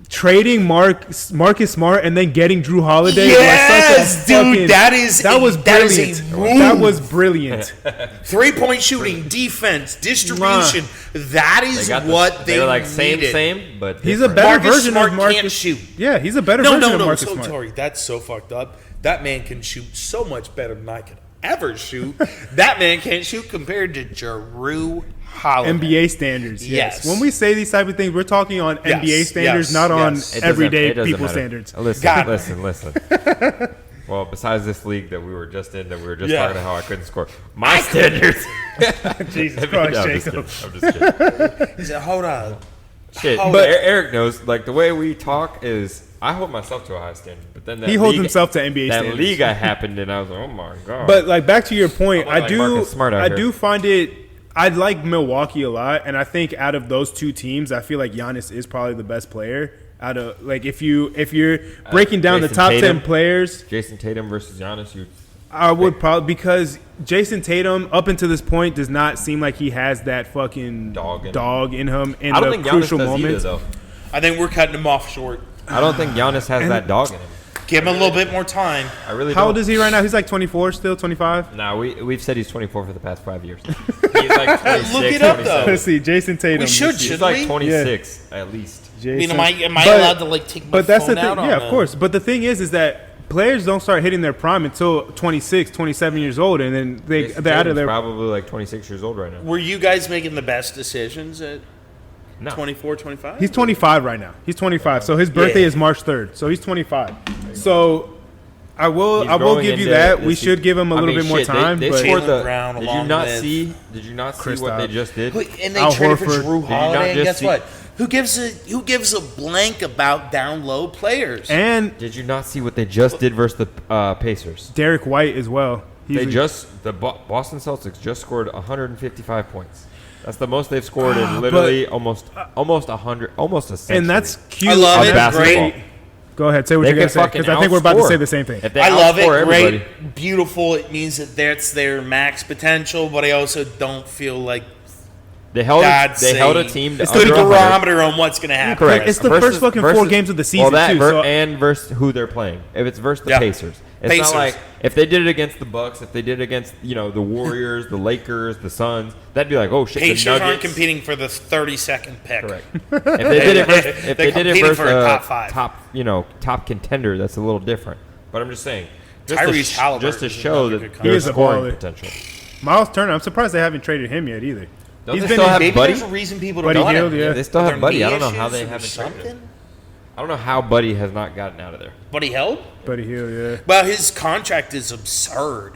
trading Marcus Smart, and then getting Drew Holiday. Yes, was such a dude, fucking, that is brilliant. a move. That was brilliant. 3-point shooting, defense, distribution. That is what they were like needed. same, but He's a different. better Marcus version Smart of Marcus. can't shoot. Yeah, he's a better No, version no, of no. Marcus So, Smart. Tori, that's so fucked up. That man can shoot so much better than I could ever shoot. That man can't shoot compared to Drew Holiday. NBA standards. Yes. Yes. When we say these type of things, we're talking on Yes, NBA standards, yes, not on yes. It doesn't- everyday it doesn't people matter. standards. God. Listen. Well, besides this league that we were just in, that we were just Yeah. talking about how I couldn't score. My standards. Jesus No, Christ, I'm just Jacob. kidding. I'm just kidding. He said, hold on. Shit, Hold but up. Eric knows, like, the way we talk is, I hold myself to a high standard, but then that He holds league- himself to NBA that standards. league happened, and I was like, oh my god. But like back to your point, How about, I like, Marcus Smart out here? do find it. I like Milwaukee a lot, and I think out of those two teams, I feel like Giannis is probably the best player. Out of like if you're breaking down the Jason top Tatum. 10 players, Jason Tatum versus Giannis, I would probably because Jason Tatum up until this point does not seem like he has that fucking Dog in him in I don't the think Giannis crucial does moments. either, though. I think we're cutting him off short. I don't think Giannis has that dog in him. Give him a little bit more time. I really How don't. old is he right now? He's like 24 still, 25? Nah, we've said he's 24 for the past 5 years. He's like 26, Look it up, 27. though. Let's see, Jason Tatum. We should, Let's see. He's shouldn't like we? 26 at least. I mean, Jason- am I but- allowed to like take my But that's the phone thing. out on Yeah, the- of course. But the thing is that players don't start hitting their prime until 26, 27 years old, and then Jason they're out of Tatum's their. probably like 26 years old right now. Were you guys making the best decisions at No. 24, 25? He's 25 right now. He's 25. So his birthday Yeah. is March 3rd. So he's 25. So I will He's I will growing give you into that. this We season. should give him a I little mean, bit more shit, time. They but scored Jaylen the. Brown Did you along not with- see? Did you not see what they Kristaps. just did? And they Al traded for Horford. Drew Did you not Holiday. And just guess see- what? Who gives a blank about down low players? and Did you not see what they just did versus the Pacers? Derek White as well. The Boston Celtics just scored 155 points. That's the most they've scored in literally almost 100, almost a century. and that's cute. I love of it. basketball. Great. Go ahead, say what They you're gonna can say fucking because I think we're about to outscore. say the same thing. If they I love it. outscore everybody, Great, beautiful. It means that that's their max potential, but I also don't feel like they held that's a team to It's the under 100. barometer on what's going to happen. Correct. It's the first fucking 4 games of the season, well, that too, so- and versus who they're playing. If it's versus the Yeah. Pacers, it's Pacers. not like if they did it against the Bucks, if they did it against the Warriors, the Lakers, the Suns, that'd be like, oh shit, Pacers the Nuggets. aren't competing for the 32nd pick. Correct. If they did it versus, if They're they did it competing versus for a top 5. top contender, that's a little different. But I'm just saying, Tyrese Halliburton just to is show another that good He their is a scoring baller. potential. Miles Turner. I'm surprised they haven't traded him yet either. Don't He's they been still in- have Maybe Buddy? there's a reason people Buddy don't want Hield, him. yeah. They still Are have there Buddy. knee I don't know how issues they or haven't traded him. something. I don't know how Buddy has not gotten out of there. Buddy Hield? Buddy Hield, yeah. Well, his contract is absurd.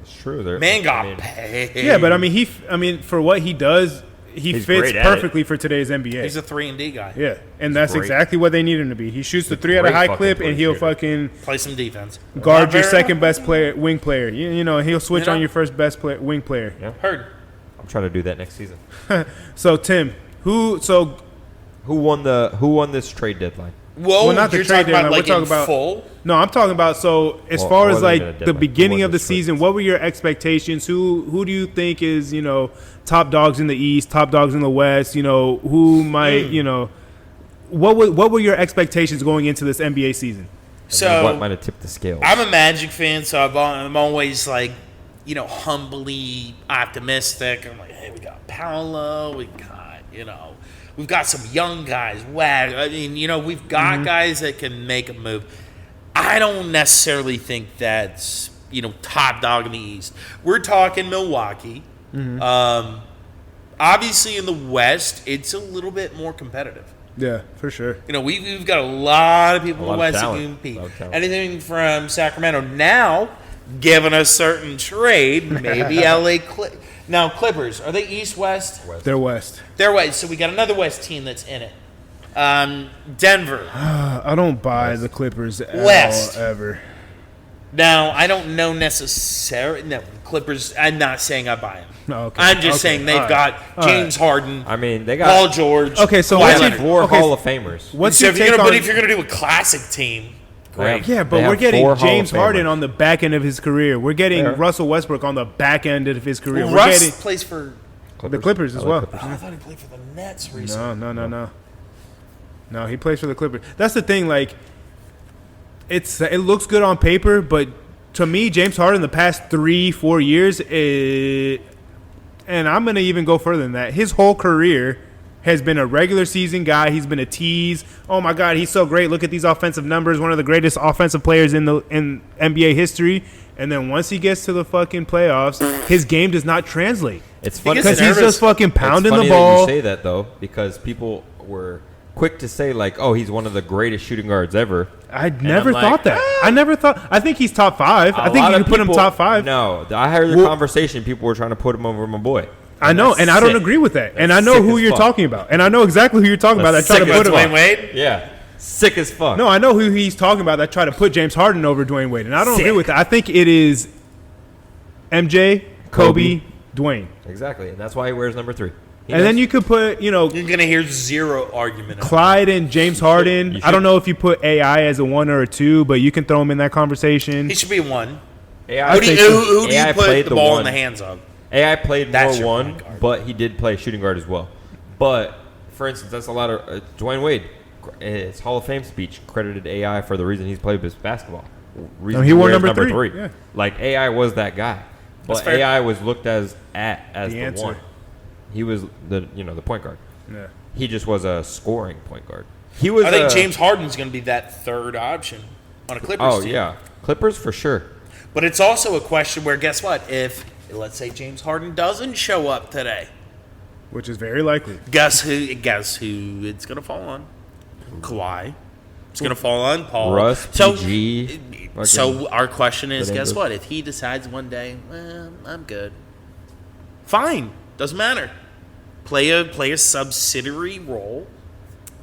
It's true. They're- Man got I mean, paid. Yeah, but I mean, for what he does, he He's fits great at perfectly for today's NBA. He's a 3-and-D guy. Yeah, and that's great. exactly what they need him to be. He shoots the 3 at a great high fucking clip, and he'll shooter. fucking Play some defense. guard your Not very- second best player, wing player. You know, he'll switch You know? on your first best wing player. Yeah. Heard. I'm trying to do that next season. So Tim, who Who won this trade deadline? Whoa, Well, not the you're trade talking about deadline, like we're talking in about- full? No, I'm talking about so as Well, far it as wasn't even a like the deadline. beginning It of the was a trade. season, what were your expectations? Who do you think is, top dogs in the East, top dogs in the West, who might, what were your expectations going into this NBA season? So what might have tipped the scales? I'm a Magic fan, so I'm always like, humbly optimistic. I'm like, hey, we got Paolo, we got, we've got some young guys. I mean, we've got guys that can make a move. I don't necessarily think that's, top dog in the East. We're talking Milwaukee. Obviously, in the West, it's a little bit more competitive. Yeah, for sure. We've got a lot of people in the West that can compete. Anything from Sacramento now, given a certain trade, maybe LA Now, Clippers, are they East, West? They're West. They're West, so we got another West team that's in it. Denver. I don't buy the Clippers at West. all, ever. Now, I don't know necessarily. No, Clippers, I'm not saying I buy them. No, okay. I'm just saying they've got James Harden, I mean, they got Paul George. Okay, so Kawhi what's Leonard. four Hall of Famers. What's So your if you're take gonna, on? if you're going to do a classic team, great. Yeah, but They we're have getting four Hall of James Harden Famers. on the back end of his career. We're getting Fair. Russell Westbrook on the back end of his career. Well, We're Russ getting plays for. the Clippers as well. Oh, I thought he played for the Nets recently. No. No, he plays for the Clippers. That's the thing. Like, it looks good on paper, but to me, James Harden the past 3-4 years, and I'm gonna even go further than that. His whole career has been a regular season guy. He's been a tease. Oh my God, he's so great. Look at these offensive numbers. One of the greatest offensive players in NBA history. And then once he gets to the fucking playoffs, his game does not translate. It's funny gets Because he's nervous. just fucking pounding it's funny the ball. That you say that though, because people were quick to say like, "Oh, he's one of the greatest shooting guards ever." I never I'm thought like, that. I never thought. I think he's top 5. I A think lot you of can put him people- top 5. No, I heard the Well- conversation. People were trying to put him over my boy. I know, That's and I don't sick. agree with that. And That's I know sick who as you're fuck. talking about. And I know exactly who you're talking about that That's try to sick put as him Dwayne on. Wade. Yeah, sick as fuck. No, I know who he's talking about that try to put James Harden over Dwayne Wade. And I don't agree Sick. with that. I think it is MJ, Kobe, Dwayne. Exactly, and that's why he wears number 3. And then you could put, You're going to hear zero argument. Clyde and James Harden. You I don't should. know if you put AI as a 1 or a 2, but you can throw him in that conversation. He should be one. AI Who do you, played- who do you AI put played the ball one. in the hands of? AI played That's your more point one, guard. but he did play shooting guard as well. But for instance, that's a lot of Dwayne Wade. His Hall of Fame speech credited AI for the reason he's played this basketball. Reason he wore wears number three, yeah. Like AI was that guy, That's but fair. AI was looked as The the answer. one. He was the point guard. Yeah. He just was a scoring point guard. He was. I think a- James Harden's going to be that third option on a Clippers Oh team. yeah, Clippers for sure. But it's also a question where, guess what? If, let's say, James Harden doesn't show up today, Which is very likely. guess who it's going to fall on? Kawhi. It's going to fall on Paul. Russ, So, PG, so our question is, But guess then- what? If he decides one day, well, I'm good. Fine. Doesn't matter. Play a subsidiary role.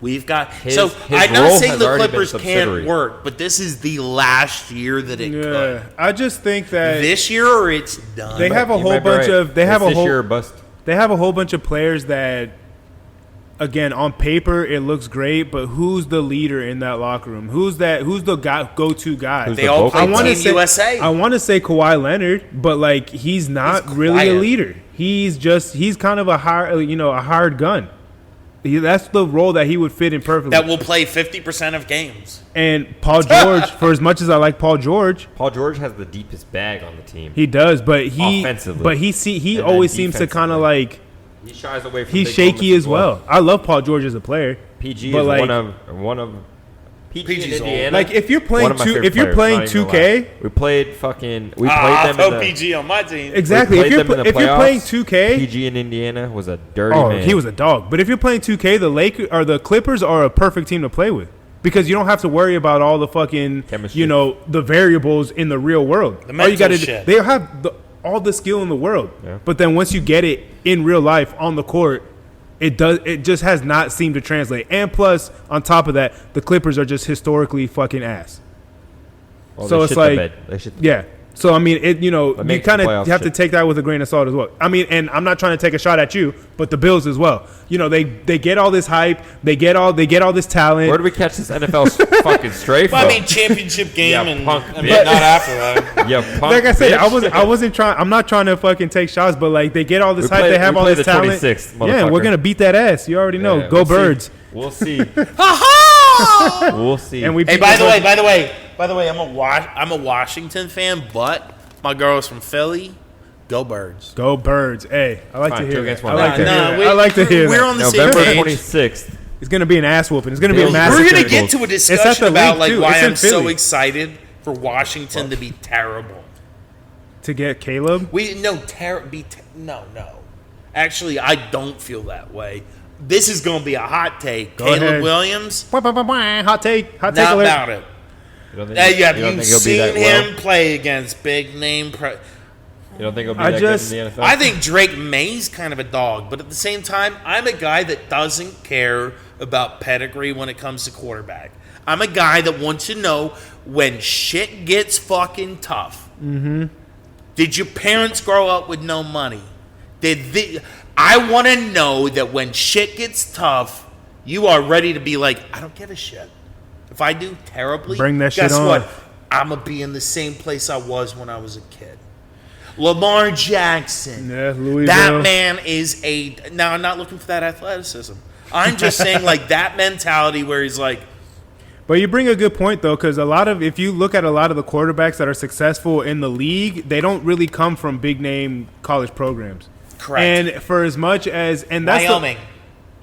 We've got His I'm not role saying has the already been Clippers subsidiary. can't work, but this is the last year that it Yeah. could. I just think that This year or it's done. They have a You whole might be bunch right. of they have It's a this whole year or bust. they have a whole bunch of players that, again, on paper it looks great, but who's the leader in that locker room? Who's the go-to guy? Who's They the all vocal play I want to Team say USA. I want to say Kawhi Leonard, but like he's not He's really a quiet. leader. He's kind of a hired gun. That's the role that he would fit in perfectly. that will play 50% of games. And Paul George, for as much as I like Paul George, Paul George has the deepest bag on the team. he does, but Offensively. he And always then seems to kind of defensively. like He shies away from he's big shaky moments as well. I love Paul George as a player. PG but is like, one of PG in PG's old. Indiana. like if you're one playing of my favorite if you're players, playing not even 2K, gonna lie. we played them throw in the PG on my team. exactly. we If played you're them in the if you're playing playoffs. 2K, PG in Indiana was a dirty oh, man. he was a dog. But if you're playing 2K, the Lakers or the Clippers are a perfect team to play with because you don't have to worry about all the fucking Chemistry. the variables in the real world. The All you mental gotta do, shit. they have all the skill in the world. Yeah. But then once you get it in real life on the court, it just has not seemed to translate. And plus, on top of that, the Clippers are just historically fucking ass. Well, so they it's shit like- the bed. They shit the Yeah. So I mean, you But you makes kind the of playoffs have to shit. take that with a grain of salt as well. I mean, and I'm not trying to take a shot at you, but the Bills as well. They get all this hype, they get all this talent. Where do we catch this NFL fucking straight from? Well, I mean, championship game Yeah, and punk I mean, bitch. not after that. Yeah, punk Like I said, bitch. I wasn't trying. I'm not trying to fucking take shots, but like they get all this We hype, play- they have we all play this the talent. 26th, Yeah, and we're motherfucker. gonna beat that ass. You already know. Yeah, Go we'll see. Birds. We'll see. Ha We'll see. And we Hey, beat by the them way, I'm a Washington fan, but my girl's from Philly. Go Birds. Go Birds. Hey, I like Fine, to two hear against that. one. I like to hear that. we- I like to hear we're that. on the same November page. 26th. It's going to be an ass whooping. It's going to be a Bills- massive. We're going to Bills. get to a It's at discussion the about league, like too. why It's in I'm so Philly. excited for Washington to be terrible. To get Caleb. No. Actually, I don't feel that way. This is going to be a hot take. Go Caleb ahead. Williams, Hot take. Hot take not alert. about it. You don't think, Have you don't you think he'll be seen that him well? play against big name? You don't think he'll be I that just- good in the NFL? I think Drake May's kind of a dog, but at the same time, I'm a guy that doesn't care about pedigree when it comes to quarterback. I'm a guy that wants to know when shit gets fucking tough. Mm-hmm. Did your parents grow up with no money? I want to know that when shit gets tough, you are ready to be like, I don't give a shit. If I do terribly, Bring that shit guess on. what? I'm going to be in the same place I was when I was a kid. Lamar Jackson. Yeah, Louisville. That man is now I'm not looking for that athleticism. I'm just saying like that mentality where he's like, But you bring a good point, though, because if you look at a lot of the quarterbacks that are successful in the league, they don't really come from big name college programs. correct. And for as much as, and that's Wyoming.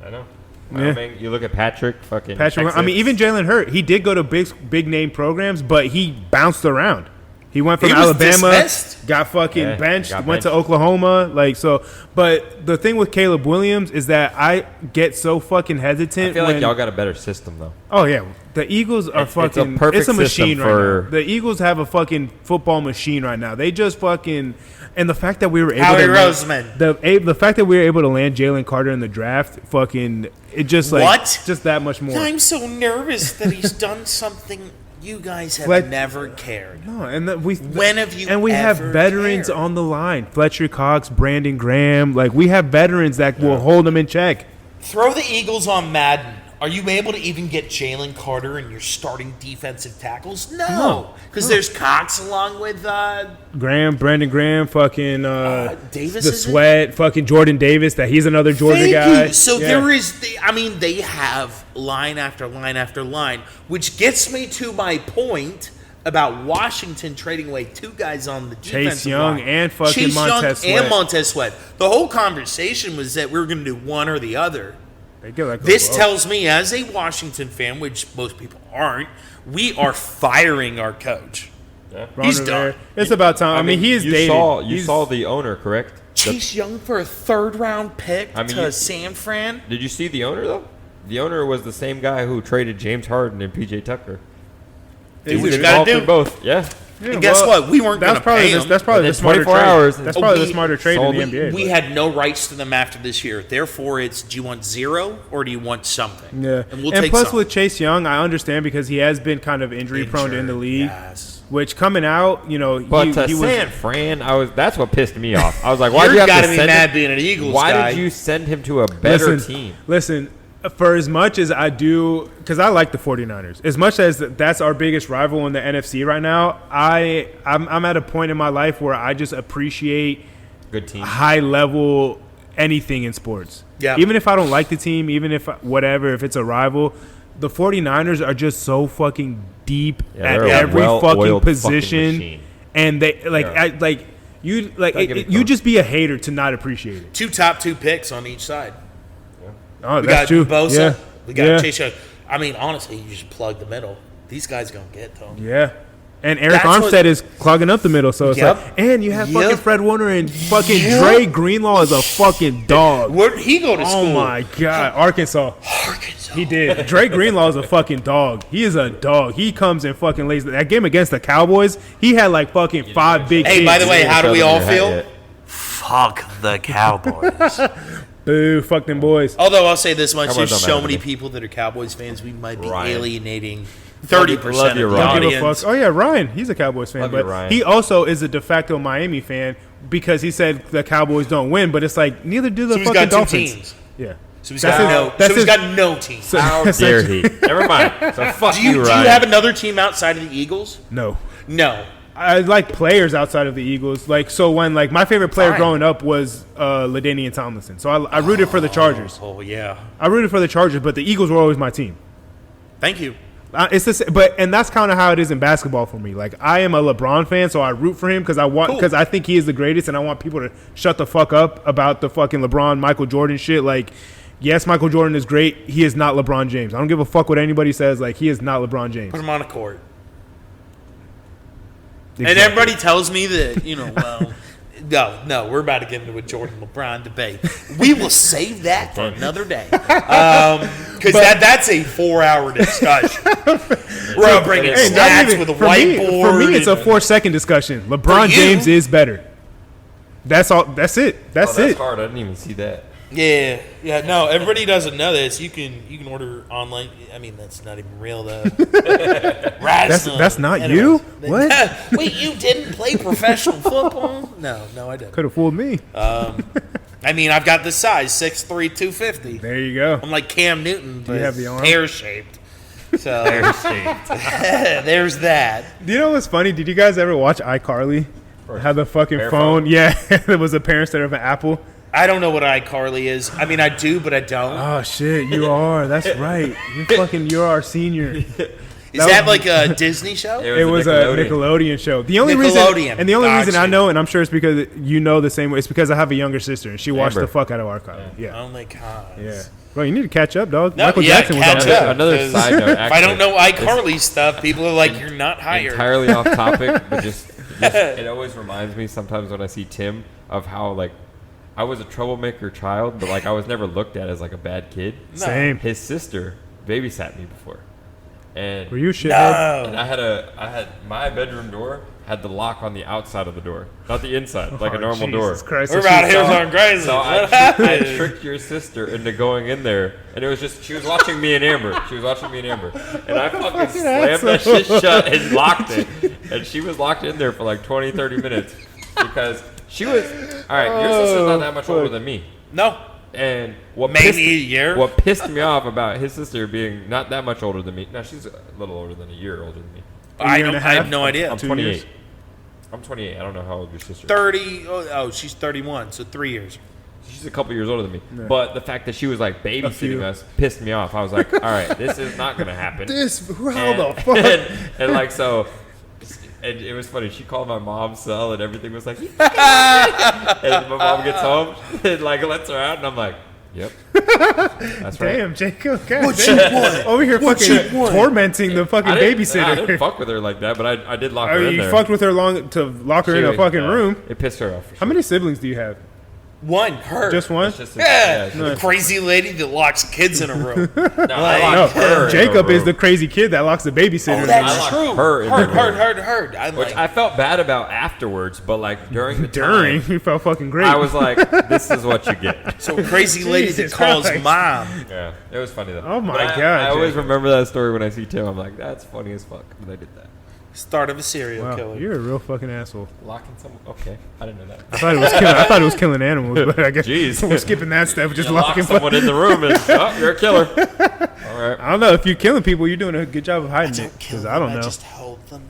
I know. Yeah. Wyoming, you look at Patrick, fucking Patrick. Texas. I mean, even Jalen Hurt, he did go to big name programs, but he bounced around. He went from He was Alabama, dismissed. got fucking Yeah, benched, got went to benched. Oklahoma, like so. But the thing with Caleb Williams is that I get so fucking hesitant. I feel when, like y'all got a better system though. Oh yeah, the Eagles are It's a fucking. perfect It's a machine system right for- now. The Eagles have a fucking football machine right now. They just fucking, and the fact that we were able Howie to Roseman. the fact that we were able to land Jalen Carter in the draft, fucking, it just like What? just that much more. I'm so nervous that he's done something you guys have Flet- never cared. No, and that we When have you and we have ever veterans cared? on the line. Fletcher Cox, Brandon Graham, like we have veterans that will hold them in check. Throw the Eagles on Madden. Are you able to even get Jalen Carter in your starting defensive tackles? No, because there's Cox along with Brandon Graham, fucking Davis. the is it? sweat, fucking Jordan Davis. That he's another Georgia Thank guy. you. So Yeah. there is, they have line after line after line, which gets me to my point about Washington trading away two guys on the defensive Young line. and fucking Chase Montez Young Sweat. and Montez Sweat. The whole conversation was that we were going to do one or the other. They get like This both. tells me, as a Washington fan, which most people aren't, we are firing our coach. Ron he's Rivera. done. It's about time. I mean, he is you dated. saw He's- the owner, correct? Chase Young for a third-round pick I mean, to you- San Fran. Did you see the owner though? The owner was the same guy who traded James Harden and PJ Tucker. Do He what was you gotta involved do. in both. Yeah. Yeah, And guess well, what? We weren't That's gonna probably pay the, him. that's probably the Within smarter 24 trade. hours, That's oh, probably the we- smarter trade in the we- NBA. We but- had no rights to them after this year. Therefore, it's do you want zero or do you want something? Yeah, And we'll and take plus something. with Chase Young, I understand because he has been kind of injury prone in the league. Yes. Which coming out, you know, But he to was. San Fran, that's what pissed me off. I was like, why You're did you have gotta to be send mad him? being an Eagles Why guy. did you send him to a better team? Listen, for as much as I do, because I like the 49ers, as much as that's our biggest rival in the NFC right now, I'm at a point in my life where I just appreciate Good team. high level anything in sports. Yeah. Even if I don't like the team, even if whatever, if it's a rival, the 49ers are just so fucking deep Yeah, at they're a every fucking well-oiled position. fucking machine. And they like Yeah. you Gotta give it you credit. just be a hater to not appreciate it. Two top two picks on each side. Oh, We that's got true. Bosa. Yeah. We got yeah. Chase Young. I mean, honestly, you should plug the middle. These guys gonna get to them. Yeah. And Eric That's what- Armstead is clogging up the middle, so it's Yep. like, and you have Yep. fucking Fred Warner and fucking Yep. Dre Greenlaw is a fucking dog. Where did he go to school? Oh my god, Arkansas. Arkansas. He did. Dre Greenlaw is a fucking dog. He is a dog. He comes and fucking lays that game against the Cowboys. He had like fucking 5 big Hey, hits. by the way, how do we all feel? Yet. Fuck the Cowboys. Boo, fuck them boys. Although I'll say this much: Cowboys there's don't so matter to many me. people that are Cowboys fans. We might be Ryan. alienating Love 30% you, of the Ryan. Don't give a audience. fuck. Oh yeah, Ryan. He's a Cowboys fan, Love you, but Ryan. he also is a de facto Miami fan because he said the Cowboys don't win, but it's like neither do the So he's fucking got two Dolphins. teams. Yeah. So he's That's got his- no. that's So he's his- got no team. So- How dare he? Never mind. So fuck Do you Ryan. have another team outside of the Eagles? No. No. I like players outside of the Eagles. Like so, when like my favorite player Fine. growing up was LaDainian Tomlinson. So I rooted for the Chargers. Oh yeah. I rooted for the Chargers, but the Eagles were always my team. Thank you. It's the and that's kind of how it is in basketball for me. Like I am a LeBron fan, so I root for him because I think he is the greatest, and I want people to shut the fuck up about the fucking LeBron, Michael Jordan shit. Like, yes, Michael Jordan is great. He is not LeBron James. I don't give a fuck what anybody says. Like, he is not LeBron James. Put him on a court. Exactly. And everybody tells me that, well, no, we're about to get into a Jordan LeBron debate. We will save that for another day. Because that's a 4-hour discussion. We're bringing stats with a whiteboard. For me, it's a 4-second discussion. LeBron James is better. That's all. That's it. That's it. That's hard. I didn't even see that. Yeah. No, everybody doesn't know this. You can order online. I mean, that's not even real though. That's not Anyways. you. What? Wait, you didn't play professional football? No, I didn't. Could have fooled me. I mean, I've got the size 6'3", 250. There you go. I'm like Cam Newton, but you have the arm? pear shaped. So there's that. Do you know what's funny? Did you guys ever watch iCarly? How the fucking phone? Yeah, there was a parent instead of an Apple. I don't know what iCarly is. I mean, I do, but I don't. Oh shit, you are. That's right. You're our senior. Is that like a Disney show? It was a Nickelodeon show. The only reason I know, and I'm sure it's because you know the same way, it's because I have a younger sister and she watched the fuck out of iCarly. Yeah. Oh my god. Yeah. Bro, you need to catch up, dog. No, Michael Jackson was on catch that. up. Another side note. If I don't know iCarly stuff, people are like, "You're not hired." Entirely off topic, but just it always reminds me sometimes when I see Tim of how like I was a troublemaker child, but like I was never looked at as like a bad kid. No. Same. His sister babysat me before, and Were you shithead? and I had my bedroom door had the lock on the outside of the door, not the inside, like a normal door. Christ, We're about here on crazy. So I tricked your sister into going in there, and it was just she was watching me and Amber. And I fucking slammed that shit shut and locked it. And she was locked in there for like 20, 30 minutes because she was all right. Your sister's not that much older than me. No. And Maybe a year. What pissed me off about his sister being not that much older than me. Now she's a little older than a year older than me. I have no idea. I'm 28. I'm 28. I don't know how old your sister is. 30. Oh, she's 31, so 3 years. She's a couple years older than me. Yeah. But the fact that she was like babysitting us pissed me off. I was like, all right, this is not going to happen. How the fuck? And like, so, and it was funny. She called my mom's cell and everything was like, and my mom gets home and like lets her out. And I'm like, yep. That's right. Damn, Jacob. God, What you want? over here What you fucking want? tormenting the fucking I babysitter. didn't fuck with her like that, but I did lock Oh, her in you there. fucked with her to lock her in a fucking room. It pissed her off. For How sure. many siblings do you have? One, her. Just one? It's just Yeah, it's the crazy lady that locks kids in a room. no, I No, locked her in Jacob a is the room, crazy kid that locks the babysitter. Oh, in that's the room. I true. locked her in the room. Heard. I'm which like, I felt bad about afterwards, but like during the During, time, you felt fucking great. I was like, this is what you get. so crazy lady that Jesus calls Christ. mom. Yeah, it was funny though. Oh my But God, I always Jake. remember that story when I see Tim. I'm like, that's funny as fuck. But I did that. Start of a serial Wow, killer. you're a real fucking asshole. Locking someone. Okay, I didn't know that. I thought it was killing animals, but I guess Jeez. we're skipping that step. Just You lock locking someone in the room and oh, you're a killer. All right. I don't know if you're killing people. You're doing a good job of hiding it. Don't kill Because them, I don't know. just hold them.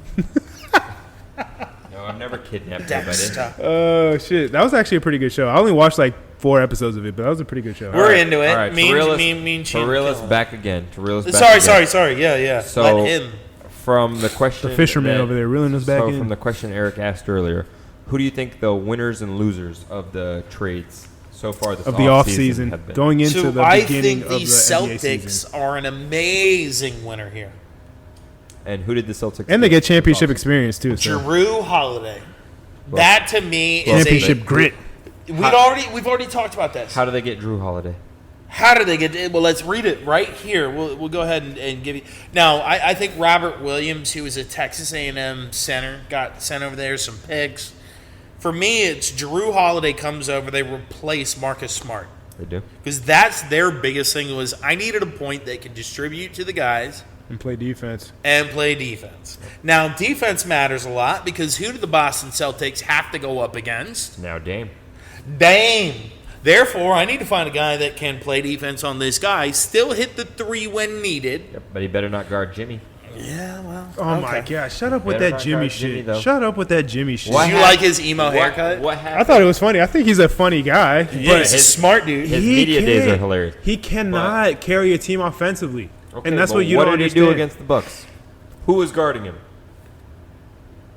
No, I've never kidnapped Dexter. anybody. Oh shit, that was actually a pretty good show. I only watched like 4 episodes of it, but that was a pretty good show. We're into it. All right, Mean to reel us killing. back again. To reel us back Sorry. again. Yeah. So Let him. from the question, The fisherman that- over there reeling us back so in. from the question Eric asked earlier, who do you think the winners and losers of the trades so far this Of the off season season, have been? going into So the I beginning think of the the NBA Celtics season. are an amazing winner here. And who did the Celtics? And they get get championship this offseason? experience too. So. Drew Holiday. Well, That to me is Championship grit. We've already talked about this. How do they get Drew Holiday? How did they get it? Well, let's read it right here. We'll go ahead and give you. Now, I think Robert Williams, who was a Texas A&M center, got sent over there, some picks. For me, it's Drew Holiday comes over, they replace Marcus Smart. They do. Because that's their biggest thing was I needed a point that can distribute to the guys And play defense. and play defense. Now, defense matters a lot because who do the Boston Celtics have to go up against? Now Dame. Dame. Therefore, I need to find a guy that can play defense on this guy, still hit the three when needed. Yep, but he better not guard Jimmy. Yeah, well. Oh my god! Shut up with Better that not Jimmy guard Jimmy, shit. though. Shut up with that Jimmy shit. What Did you hap- like his emo haircut? What I happened? thought it was funny. I think he's a funny guy. Yeah, he's a smart dude. his he media days can't- are hilarious. He cannot carry a team offensively. Okay, and that's but what you what don't did understand. he do against the Bucks? Who was guarding him?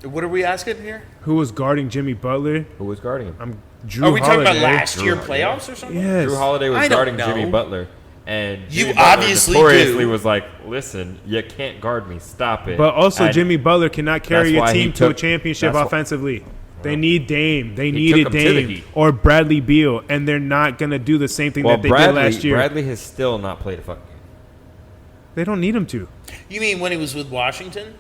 What are we asking here? Who was guarding Jimmy Butler? Who was guarding him? I'm Drew Are we talking about Holiday. last year playoffs or something? Yes. Drew Holiday was I don't guarding know. Jimmy Butler, and You Jimmy Butler obviously notoriously do. was like, "Listen, you can't guard me. Stop it." But also, And Jimmy Butler cannot carry that's a why he team to a took- championship that's wh- offensively. They need Dame. They He needed took him to the Dame Heat. or Bradley Beal, and they're not gonna do the same thing well, that they Bradley, did last year. Bradley has still not played a fucking game. They don't need him to. You mean when he was with Washington?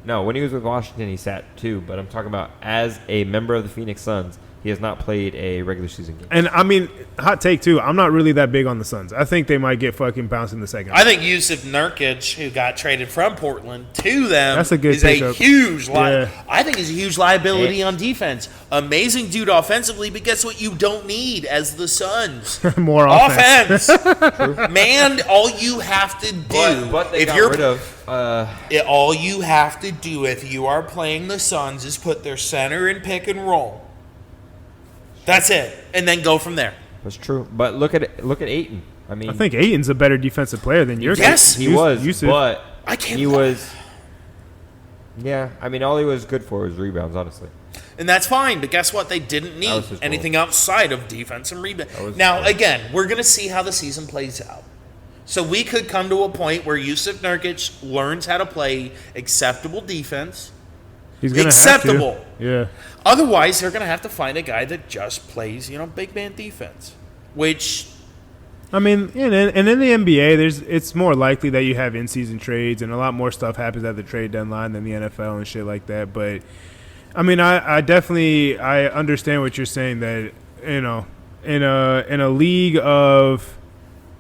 No, when he was with Washington, he sat too. But I'm talking about as a member of the Phoenix Suns, he has not played a regular season game. And I mean, hot take too. I'm not really that big on the Suns. I think they might get fucking bounced in the second. I think Yusuf Nurkic, who got traded from Portland to them, That's a good is a pickup. huge Yeah. I think he's a huge liability on defense. Amazing dude offensively, but guess what you don't need as the Suns? More offense. Man, all you have to do But they if got you're rid of. all you have to do if you are playing the Suns is put their center in pick and roll. That's it, and then go from there. That's true. But look at Ayton. I mean, I think Ayton's a better defensive player than Nurkic. Yes. he was, Yusuf. but I can't. he was. Yeah, I mean, all he was good for was rebounds, honestly. And that's fine, but guess what? They didn't That need was his anything outside of defense and rebound. That was Now, his role. again, we're going to see how the season plays out. So we could come to a point where Yusuf Nurkic learns how to play acceptable defense. He's gonna Acceptable. have to. Yeah. Otherwise, they're going to have to find a guy that just plays, big man defense. Which, I mean, and in the NBA, it's more likely that you have in-season trades, and a lot more stuff happens at the trade deadline than the NFL and shit like that. But I mean, I definitely understand what you're saying, that in a league of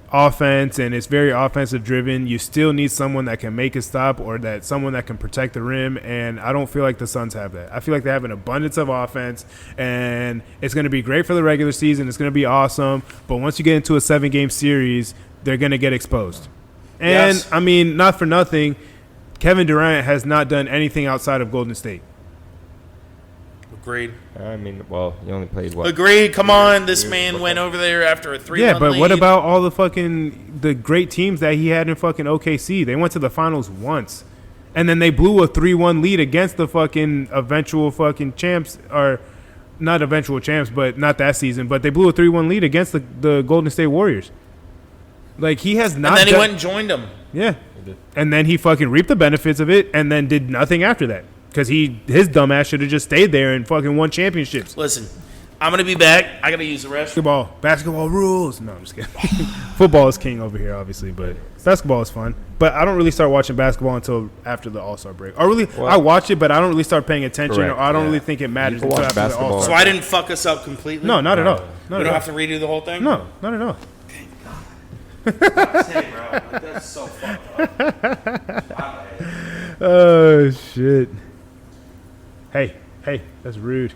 offense and it's very offensive driven, you still need someone that can make a stop or that someone that can protect the rim, and I don't feel like the Suns have that. I feel like they have an abundance of offense, and it's going to be great for the regular season. It's going to be awesome, but once you get into a 7-game series, they're going to get exposed. And Yes. I mean, not for nothing, Kevin Durant has not done anything outside of Golden State. agreed. I mean, well, he only played what? Agreed. Come on. This Years man before. went over there after a 3-1 Yeah, but what lead. about all the great teams that he had in fucking OKC? They went to the finals once, and then they blew a 3-1 lead against the fucking eventual fucking champs, or not eventual champs, but not that season. But they blew a 3-1 lead against the Golden State Warriors. Like, he has not. And then he done- went and joined them. Yeah, He did. and then he fucking reaped the benefits of it, and then did nothing after that because his dumb ass should have just stayed there and fucking won championships. Listen, I'm going to be back. I got to use the restroom. Basketball rules. No, I'm just kidding. Football is king over here, obviously, but basketball is fun. But I don't really start watching basketball until after the All-Star break. Well, I watch it, but I don't really start paying attention, Correct, or I don't yeah. really think it matters can until watch after the basketball. All-Star So I break. didn't fuck us up completely? No, not at all. No. Not We at don't all. have to redo the whole thing? No, not at all. Hey, bro. That's so fucked up. Oh, shit. Hey, that's rude.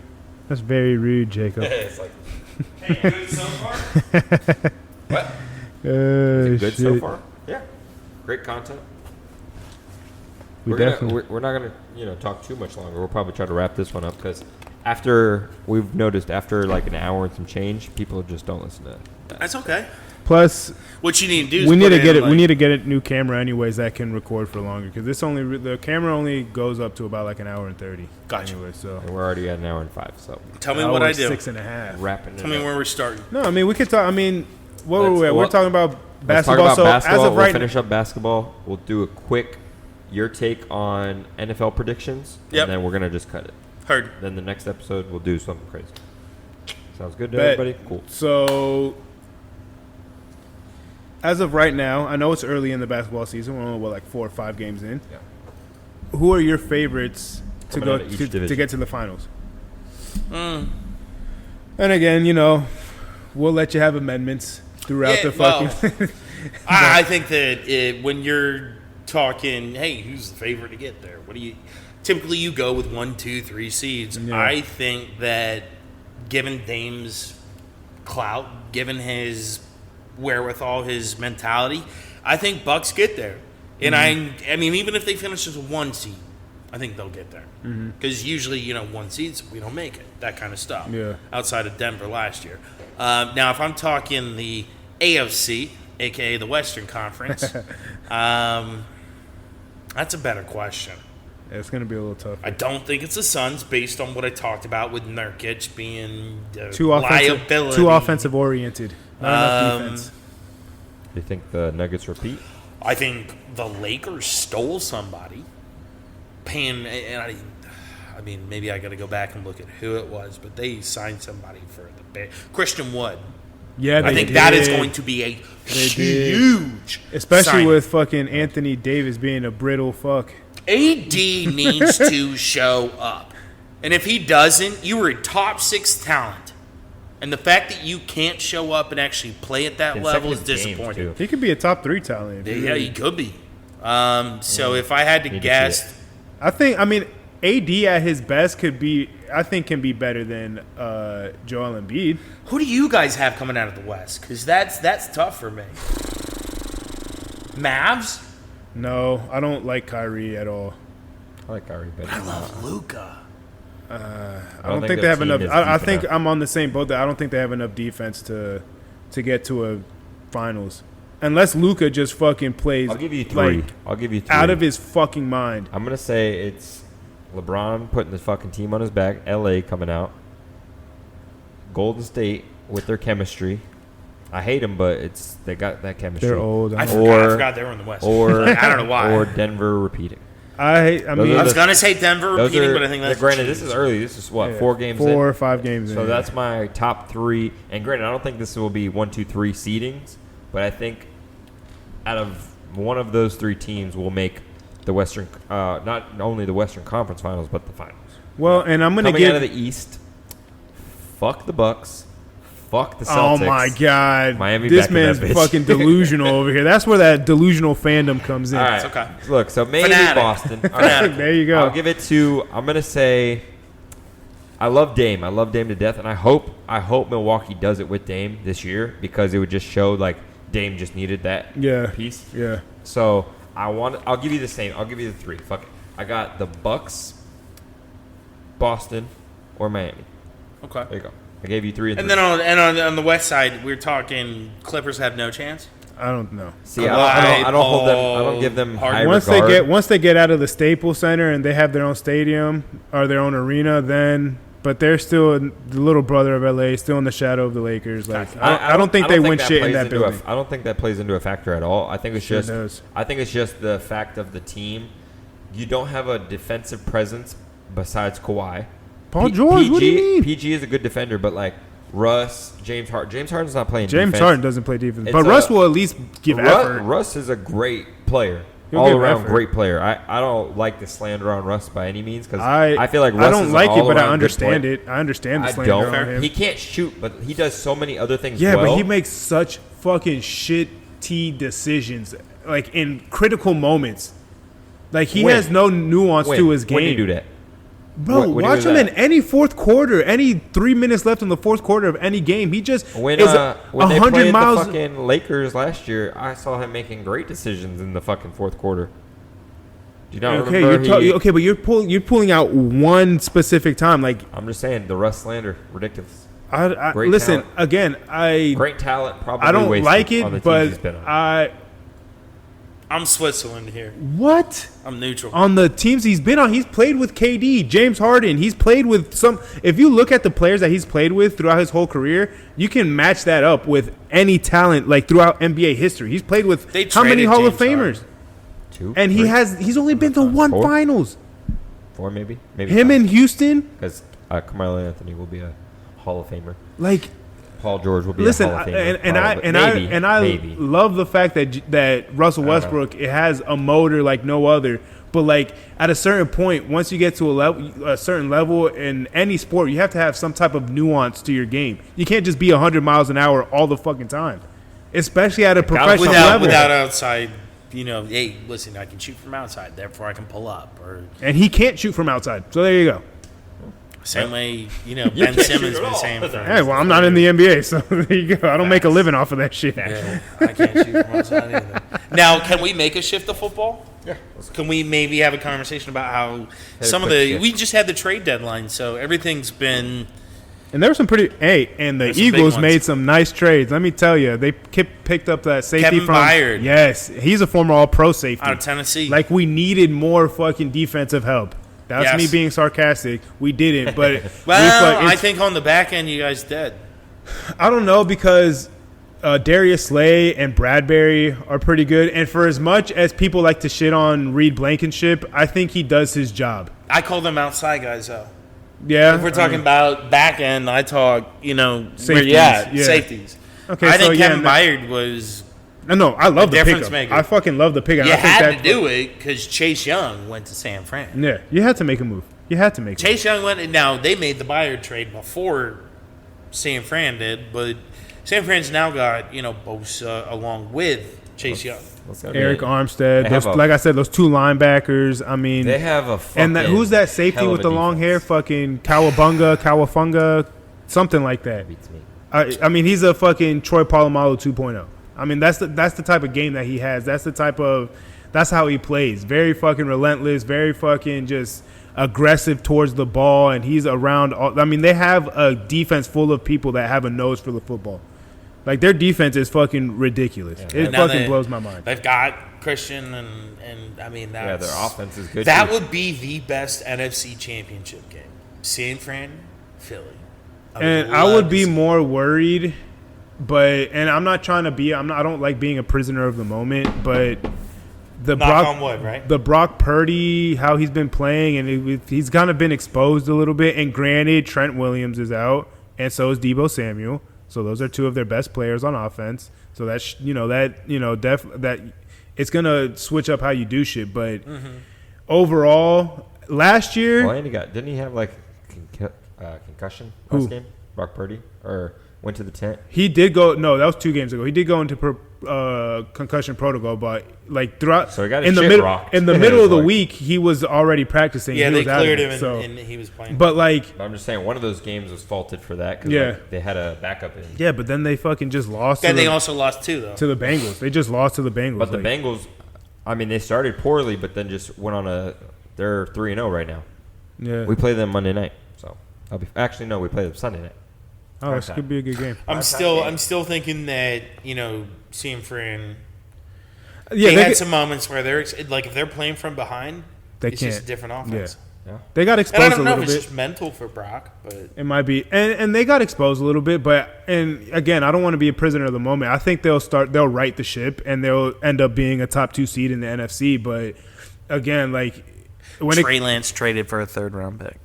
That's very rude, Jacob. It's like, Hey, good so far? what? Oh, Good shit. so far? Yeah. Great content. We We're definitely. we're not gonna talk too much longer. We'll probably try to wrap this one up because we've noticed after like an hour and some change, people just don't listen to it. That's okay. Plus, What you need to do is we need put to get in, it. like, We need to get a new camera, anyways, that can record for longer. Because the camera only goes up to about like an hour and 30. Gotcha. Anyway, so And we're already at an hour and 5, so Tell me what I do. 6.5. wrapping it Tell me up. where we're starting. No, I mean we could talk. I mean, what were Let's- we at? We're well, talking about Let's talk basketball. about So basketball. as of We'll right, finish up basketball. We'll do a quick your take on NFL predictions, Yep. and then we're gonna just cut it. Heard. Then the next episode we'll do something crazy. Sounds good to Bet. everybody? Cool. So as of right now, I know it's early in the basketball season. We're only like 4 or 5 games in. Yeah. Who are your favorites to Coming go out of each to division. get to the finals? Mm. And again, we'll let you have amendments throughout Yeah, the fucking. I think that when you're talking, hey, who's the favorite to get there? Typically you go with 1, 2, 3 seeds. Yeah. I think that given Dame's clout, given his wherewithal, his mentality, I think Bucks get there. And I mean, even if they finish as a 1 seed, I think they'll get there. Because usually, 1 seeds, we don't make it. That kind of stuff. Yeah. Outside of Denver last year. Now, if I'm talking the AFC, a.k.a. the Western Conference? That's a better question. It's going to be a little tough. I don't think it's the Suns based on what I talked about with Nurkic being Too offensive oriented. Not enough defense. Do you think the Nuggets repeat? I think the Lakers stole somebody. Paying, and I mean, maybe I got to go back and look at who it was, but they signed somebody for the Christian Wood. Yeah, I think that is going to be a huge, especially signing. with fucking Anthony Davis being a brittle fuck. AD needs to show up, and if he doesn't, you are a top 6 talent, and the fact that you can't show up and actually play at that level is disappointing. He could be a top 3 talent. Yeah, he could be. So if I had to guess, I mean, AD at his best can be better than Joel Embiid. who do you guys have coming out of the West? Because that's tough for me. Mavs? No, I don't like Kyrie at all. I like Kyrie better. I love Luka. I don't think they have enough. I think I'm on the same boat. That I don't think they have enough defense to get to a finals, unless Luka just fucking plays. I'll give you 3. Like, I'll give you 3. out of his fucking mind. I'm gonna say it's LeBron putting the fucking team on his back. LA coming out. Golden State with their chemistry. I hate them, but they got that chemistry. They're old. I forgot they were in the West. Or I don't know why. Or Denver repeating. I was gonna say Denver repeating, but I think that's granted. This is early. This is what 4 games. 4 or 5 games. So that's my top 3. And granted, I don't think this will be 1, 2, 3 seedings, but I think out of one of those 3 teams will make the Western, not only the Western Conference Finals, but the finals. Well, and I'm gonna coming out of the East. Fuck the Bucks. Fuck the Celtics. Oh my God, Miami. This man's fucking delusional over here. That's where that delusional fandom comes in. All right. Okay. Look, so maybe Fanatic. Boston. All right. There you go. I'll give it to. I'm gonna say. I love Dame. I love Dame to death, and I hope Milwaukee does it with Dame this year because it would just show like Dame just needed that piece. Yeah. So I'll give you the same. I'll give you the 3. Fuck it. I got the Bucks, Boston, or Miami. Okay. There you go. I gave you 3 And then on the West side, we're talking Clippers have no chance. I don't know. See, I don't hold them. I don't give them high regard. Once they get out of the Staples Center and they have their own stadium or their own arena, then. But they're still the little brother of LA, still in the shadow of the Lakers. Like I don't think they win shit in that building. I don't think that plays into a factor at all. I think it's Sure just. does. I think it's just the fact of the team. You don't have a defensive presence besides Kawhi. Paul George, what do you mean? PG is a good defender, but like Russ, James Harden's not playing defense. James Harden doesn't play defense, but Russ will at least give effort. Russ is a great player. He'll all give around effort. great player. I don't like the slander on Russ by any means because I feel like Russ I don't is like an it, but I all-around good understand player. it. I understand the I slander on don't. him. He can't shoot, but he does so many other things Yeah, well. but he makes such fucking shitty decisions, like in critical moments. Like he When? has no nuance to his game. When do you do that? Bro, When he watch was him at- in any fourth quarter, any 3 minutes left in the fourth quarter of any game. He just When is when they 100 played miles. the fucking Lakers last year, I saw him making great decisions in the fucking fourth quarter. Do you not Okay, remember? but you're pulling out one specific time. Like I'm just saying, the Russ slander, ridiculous. I Great listen talent. again. Great talent, probably. I don't wasted like on the it, teams he's but been on. I'm Switzerland here. What? I'm neutral. On the teams he's been on, he's played with KD, James Harden. He's played with some. If you look at the players that he's played with throughout his whole career, you can match that up with any talent like throughout NBA history. He's played with They how many traded Hall of James Famers? Two, And three, he's only been to one 4? finals. 4 maybe Him in Houston, because Carmelo Anthony will be a Hall of Famer. like Paul George will be listen, a Hall of Famer. and I maybe. love the fact that Russell Westbrook it has a motor like no other. But like at a certain point, once you get to a certain level in any sport, you have to have some type of nuance to your game. You can't just be 100 miles an hour all the fucking time, especially at a professional level. Without outside, hey, listen, I can shoot from outside, therefore I can pull up. Or And he can't shoot from outside. So there you go. same way, Ben can't Simmons shoot at been all. saying for Hey, well, I'm not in the NBA, so there you go. I don't make a living off of that shit. Yeah, I can't shoot from outside either. Now, can we make a shift to football? Yeah. Can we maybe have a conversation about how a some of quick the shift. we just had the trade deadline, so everything's been And there were some pretty. Hey, and the There's some big Eagles ones. made some nice trades. Let me tell you, they picked up that safety Kevin from Byard. Yes, he's a former All-Pro safety out of Tennessee. Like we needed more fucking defensive help. That's Yes. me being sarcastic. We didn't, but well, I think on the back end, you guys did. I don't know because Darius Slay and Bradbury are pretty good, and for as much as people like to shit on Reed Blankenship, I think he does his job. I call them outside guys, though. Yeah, If we're talking about back end, I talk, Safeties, where you at? yeah. Safeties. Okay, I so think yeah, Kevin Byard was. No, I love the difference pickup. maker. I fucking love the pickup. You I think had that, to do it because Chase Young went to San Fran. Yeah, you had to make a move. You had to make a move. Chase Young went, and now they made the Byard trade before San Fran did, but San Fran's now got Bosa along with Chase Young. Eric Armstead. They Those, have a- like I said, those two linebackers. I mean, They have a fucking and who's that safety hell of with a the long hair? defense. Fucking Kawafunga, something like that. Beats me. I mean, he's a fucking Troy Polamalu 2.0. I mean, that's the type of game that he has. That's how he plays. Very fucking relentless. Very fucking just aggressive towards the ball, and he's around. I mean, they have a defense full of people that have a nose for the football. Like their defense is fucking ridiculous. Yeah. It Now fucking blows my mind. They've got Christian, and I mean Yeah, that's, their offense is good. That too. would be the best NFC Championship game. San Fran, Philly. And I would be more worried, and I'm not trying to be. I don't like being a prisoner of the moment, but the Knock on wood, right? The Brock Purdy, how he's been playing, and he's kind of been exposed a little bit. And granted, Trent Williams is out, and so is Deebo Samuel. So those are two of their best players on offense. So that's that it's gonna switch up how you do shit. But overall, last year, Well, and didn't he have like concussion last game? Brock Purdy, or went to the tent? he did go. No, that was 2 games ago. He did go into concussion protocol, but like throughout, So he got his in the shit middle rocked. in the It middle was of the like- week, he was already practicing. Yeah, He they was out of cleared it, him, so. and he was playing. But like, But I'm just saying, one of those games was faulted for that because Yeah. they had a backup in. yeah, but then they fucking just lost. and to they the, also lost two, though. to the Bengals. They just lost to the Bengals. But the like, Bengals, I mean, they started poorly, but then just went on they're 3-0 right now. yeah. We play them Monday night, so actually no, we play them Sunday night. Oh, this could be a good game. I'm still thinking that San Fran. Yeah, they they, had some moments where they're like if they're playing from behind, They it's just a can't. different offense. Yeah. they got And I exposed a don't know little if it's bit. just mental for Brock, but It might be, and they got exposed a little bit, and again, I don't want to be a prisoner of the moment. I think they'll right the ship, and they'll end up being a top 2 seed in the NFC. But again, like when Trey Lance traded for a 3rd-round pick.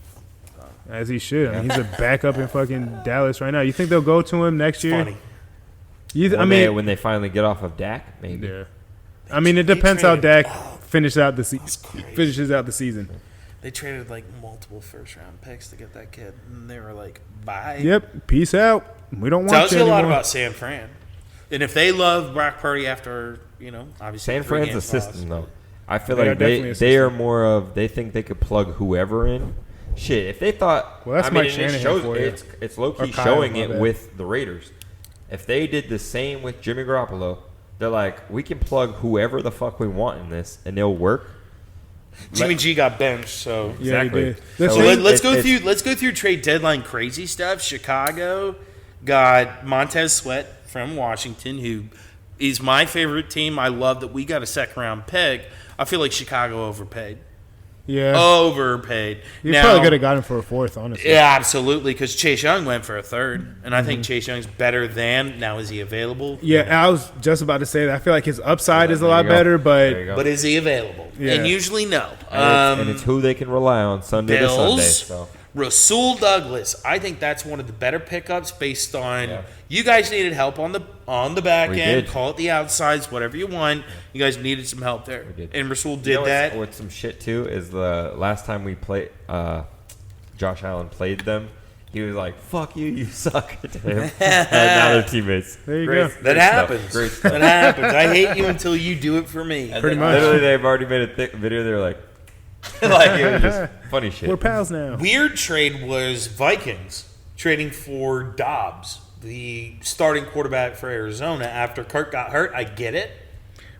as he should, I mean, he's a backup in fucking Dallas right now. You think they'll go to him next year? Funny. When they finally get off of Dak, maybe. Yeah. I mean, it They depends how traded- Dak finishes out the crazy. finishes out the season. They traded like multiple 1st-round picks to get that kid, and they were like, "Bye." Yep. Peace out. We don't want Tells you you a lot anymore. about San Fran. And if they love Brock Purdy after obviously San 3 Fran's a games system, lost. though. I feel They are like definitely a they are system. more of they think they could plug whoever in. Shit, if they thought, Well, that's I mean, Mike and it Shanahan shows, for you. it's low Or key Kyle, showing my it bad. with the Raiders. If they did the same with Jimmy Garoppolo, they're like, we can plug whoever the fuck we want in this, and they'll work. Jimmy G got benched, so Yeah, he Exactly. did. So So let's go it's- through. Let's go through trade deadline crazy stuff. Chicago got Montez Sweat from Washington, who is my favorite team. I love that we got a 2nd-round pick. I feel like Chicago overpaid. Yeah. Overpaid. You Now- probably could have got him for a 4th, honestly. Yeah, absolutely. Because Chase Young went for a 3rd, and I think Chase Young's better than. Now, is he available? Yeah, I was just about to say that. I feel like his upside is a There lot you go. better, There you but go. But is he available? Yeah. And usually no. And it's who they can rely on Sunday to Sunday. Bills, So Rasul Douglas. I think that's one of the better pickups based on Yeah. you guys needed help on the back We end. did. Call it the outsides, whatever you want. You guys needed some help there, We did. and Rasul You did know that. what's some shit too is the last time we played, Josh Allen played them. He was like, "Fuck you, you suck." to him. And now they're teammates. There you Great- go. That great stuff. happens. Great stuff. That happens. I hate you until you do it for me. And Pretty then much. Literally, they've already made a thick video. They're like, like it was just funny shit. we're pals now. Weird trade was Vikings trading for Dobbs, the starting quarterback for Arizona after Kirk got hurt. I get it.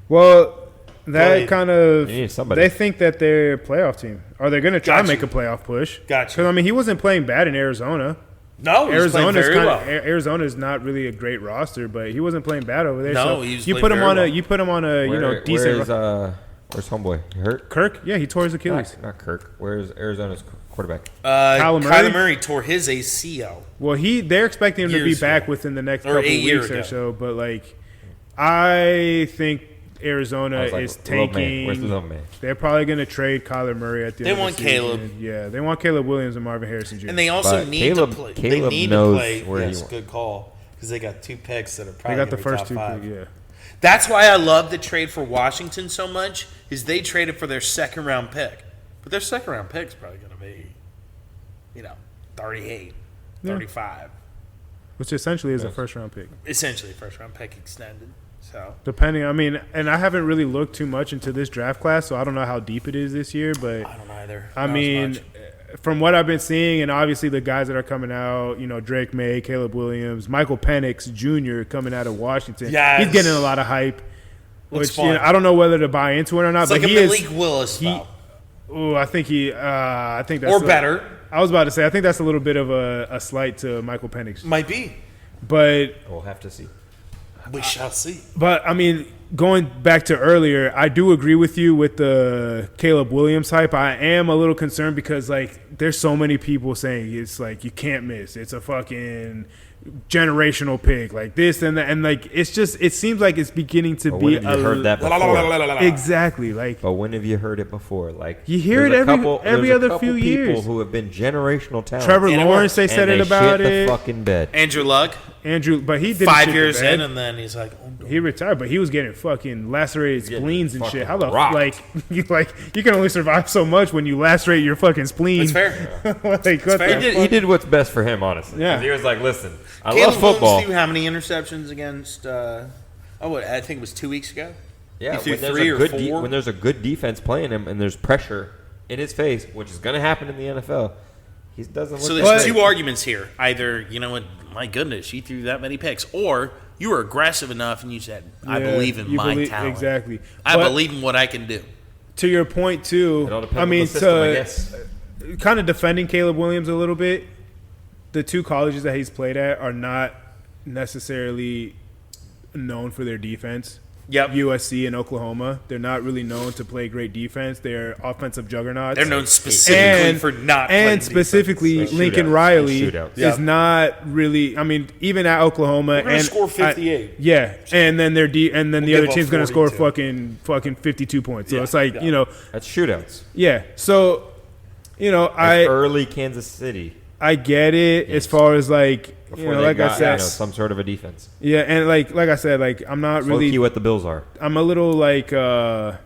Well, that But kind of you need somebody. they think that they're a playoff team. Are they going to try to Gotcha. make a playoff push? Gotcha. Because I mean, he wasn't playing bad in Arizona. No, he's playing very well. Arizona's not really a great roster, but he wasn't playing bad over there. No, so he was you playing put him very on well. you put him on a decent. Where's homeboy? He hurt? Kirk, yeah, he tore his Achilles. Not Kirk. Where's Arizona's quarterback? Kyler Murray tore his ACL. Well, they're expecting him to be back ago. within the next Or couple 8 years weeks or ago. so. But like, I think Arizona I was like, is little man. taking. Where's the little man? They're probably going to trade Kyler Murray at the They end want of the season. Caleb. Yeah, they want Caleb Williams and Marvin Harrison Jr. And they also But need Caleb- to play. Caleb they need knows to play. where he Yes, wants. good call. Because they got 2 picks that are They probably got the gonna be first top 2 5. picks, yeah. That's why I love the trade for Washington so much. Is they traded for their second round pick, but their second round pick is probably going to be, 38, Yeah. 35. Which essentially is a first round pick. Essentially, first round pick extended. So Depending, and I haven't really looked too much into this draft class, so I don't know how deep it is this year. But I don't either. I Not as mean, much. from what I've been seeing, and obviously the guys that are coming out, Drake May, Caleb Williams, Michael Penix Jr. coming out of Washington, Yes. he's getting a lot of hype. Looks Which fun. I don't know whether to buy into it or not. It's but like a he is. Malik Willis style. I think I think that's Or better. I was about to say, I think that's a little bit of a slight to Michael Penix, Might be. but We'll have to see. We shall see. I mean, going back to earlier, I do agree with you with the Caleb Williams hype. I am a little concerned because like there's so many people saying it's like you can't miss. It's a fucking generational pick, like this and that, and like it seems like it's beginning to But be. when have you heard that before? Exactly, like But when have you heard it before? Like You hear there's it a every there's a other couple few people years. who have been generational talent. Trevor And it Lawrence, works. they said it about shit it. the fucking bed. Andrew Luck, Andrew, but he did 5 years in, and then he's like, he retired, but he was getting fucking lacerated getting spleens and fucking shit. How the rocked. you can only survive so much when you lacerate your fucking spleen. That's fair. Like, what fair. the He did what's best for him, honestly. Yeah. 'Cause he was like, listen, I Caleb love football. Williams threw how many interceptions against? I think it was 2 weeks ago. Yeah, He threw when there's 3 a or good 4. when there's a good defense playing him and there's pressure in his face, which is going to happen in the NFL, he doesn't look So that there's great. 2 arguments here. Either, you know what, my goodness, she threw that many picks. Or you were aggressive enough and you said, I Yeah, believe in you my believe- talent. exactly. I But believe in what I can do. To your point too, It all depends I on mean, the system, I guess. kind of defending Caleb Williams a little bit. The 2 colleges that he's played at are not necessarily known for their defense. Yep. USC and Oklahoma, they're not really known to play great defense. They're offensive juggernauts. They're known specifically and, for not playing and specifically defense. Lincoln Shootouts. Riley Shootouts. is not really. I mean, even at Oklahoma, We're gonna and score 58. yeah, and then the We'll other give up team's going to score 42. fucking 52 points. So Yeah, it's like yeah. That's shootouts. yeah. So That's early Kansas City. I get it as far as like Before they like got I said, some sort of a defense. yeah, and like I said, like I'm not It's low-key really. what the Bills are. I'm a little like I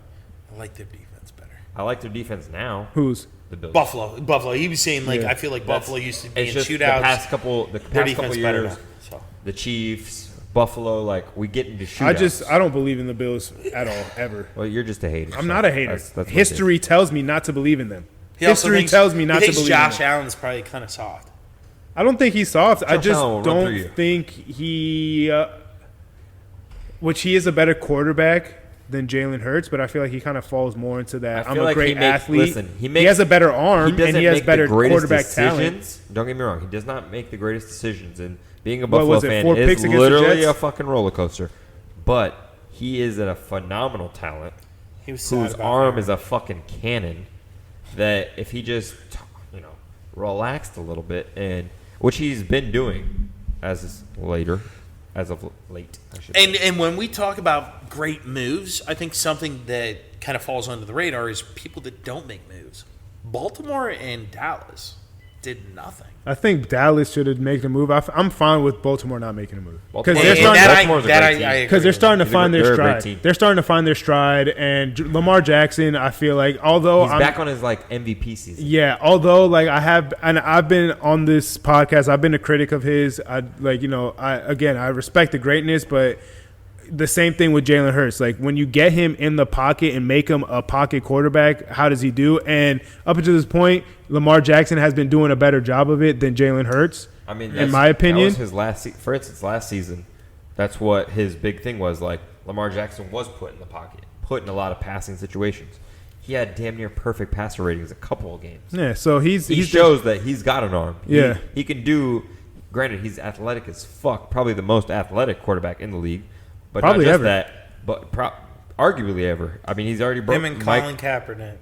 like their defense better. I like their defense now. who's The Bills. Buffalo. He was saying, like, Yeah. I feel like Buffalo used to be It's in just shootouts. the past couple Their years. defense better now. So. The Chiefs, Buffalo, like we get into shootouts. I don't believe in the Bills at all ever. Well, you're just a hater. I'm so not a hater. that's what it is. History tells me not to believe in them. He also History thinks- tells me not he to thinks believe Josh in them. Allen's probably kind of soft. I don't think he's soft. I Josh just Allen will run through you. don't think he. Which he is a better quarterback than Jalen Hurts, but I feel like he kind of falls more into that. I I'm feel a like great he makes- athlete. listen, he has a better arm He doesn't and he has make better the greatest quarterback talent. decisions. Don't get me wrong. He does not make the greatest decisions. And being a What Buffalo was it, fan 4 picks is against the literally Jets? a fucking roller coaster. But he is a phenomenal talent He was sad whose about arm that. is a fucking cannon. That if he just, relaxed a little bit, and which he's been doing as of late, I should say. And when we talk about great moves, I think something that kind of falls under the radar is people that don't make moves. Baltimore and Dallas did nothing. I think Dallas should have made a move. I'm fine with Baltimore not making a move because Baltimore- they're And starting. that- Baltimore's a great team. agree Because they're with. starting to They're find a their great stride. team. They're starting to find their stride, and Lamar Jackson. I feel like, although He's I'm back on his MVP season. yeah, although like I've been on this podcast. I've been a critic of his. I respect the greatness, but the same thing with Jalen Hurts. Like when you get him in the pocket and make him a pocket quarterback, how does he do? And up until this point, Lamar Jackson has been doing a better job of it than Jalen Hurts. I mean, in my opinion, that was his last. For instance, last season, that's what his big thing was. Like Lamar Jackson was put in the pocket, put in a lot of passing situations. He had damn near perfect passer ratings a couple of games. yeah. So He he's shows that he's got an arm. Yeah. He can do Granted, he's athletic as fuck. Probably the most athletic quarterback in the league. But Probably not just ever. that, but arguably ever. I mean, he's already broke Him and Mike. Colin Kaepernick.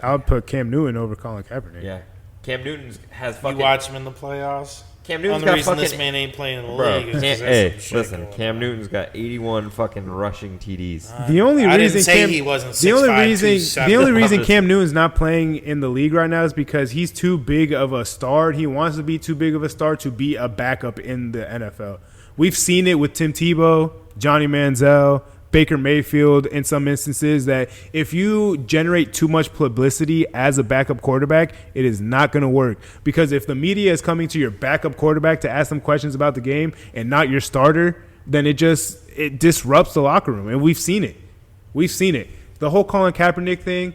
I would put Cam Newton over Colin Kaepernick. Yeah. Cam Newton has You fucking... watch him in the playoffs. Cam Newton's The got reason fucking... this man ain't playing in the Bro, league is 'cause Cam, there's hey, some shit listen, going Cam on. Newton's got 81 fucking rushing TDs. The only I reason didn't say Cam, he wasn't the only 6'5", reason 270. the only reason Just- Cam Newton's not playing in the league right now is because he's too big of a star. He wants to be too big of a star to be a backup in the NFL. We've seen it with Tim Tebow, Johnny Manziel, Baker Mayfield in some instances that if you generate too much publicity as a backup quarterback, it is not going to work. Because if the media is coming to your backup quarterback to ask them questions about the game and not your starter, then it disrupts the locker room. And we've seen it. We've seen it. The whole Colin Kaepernick thing,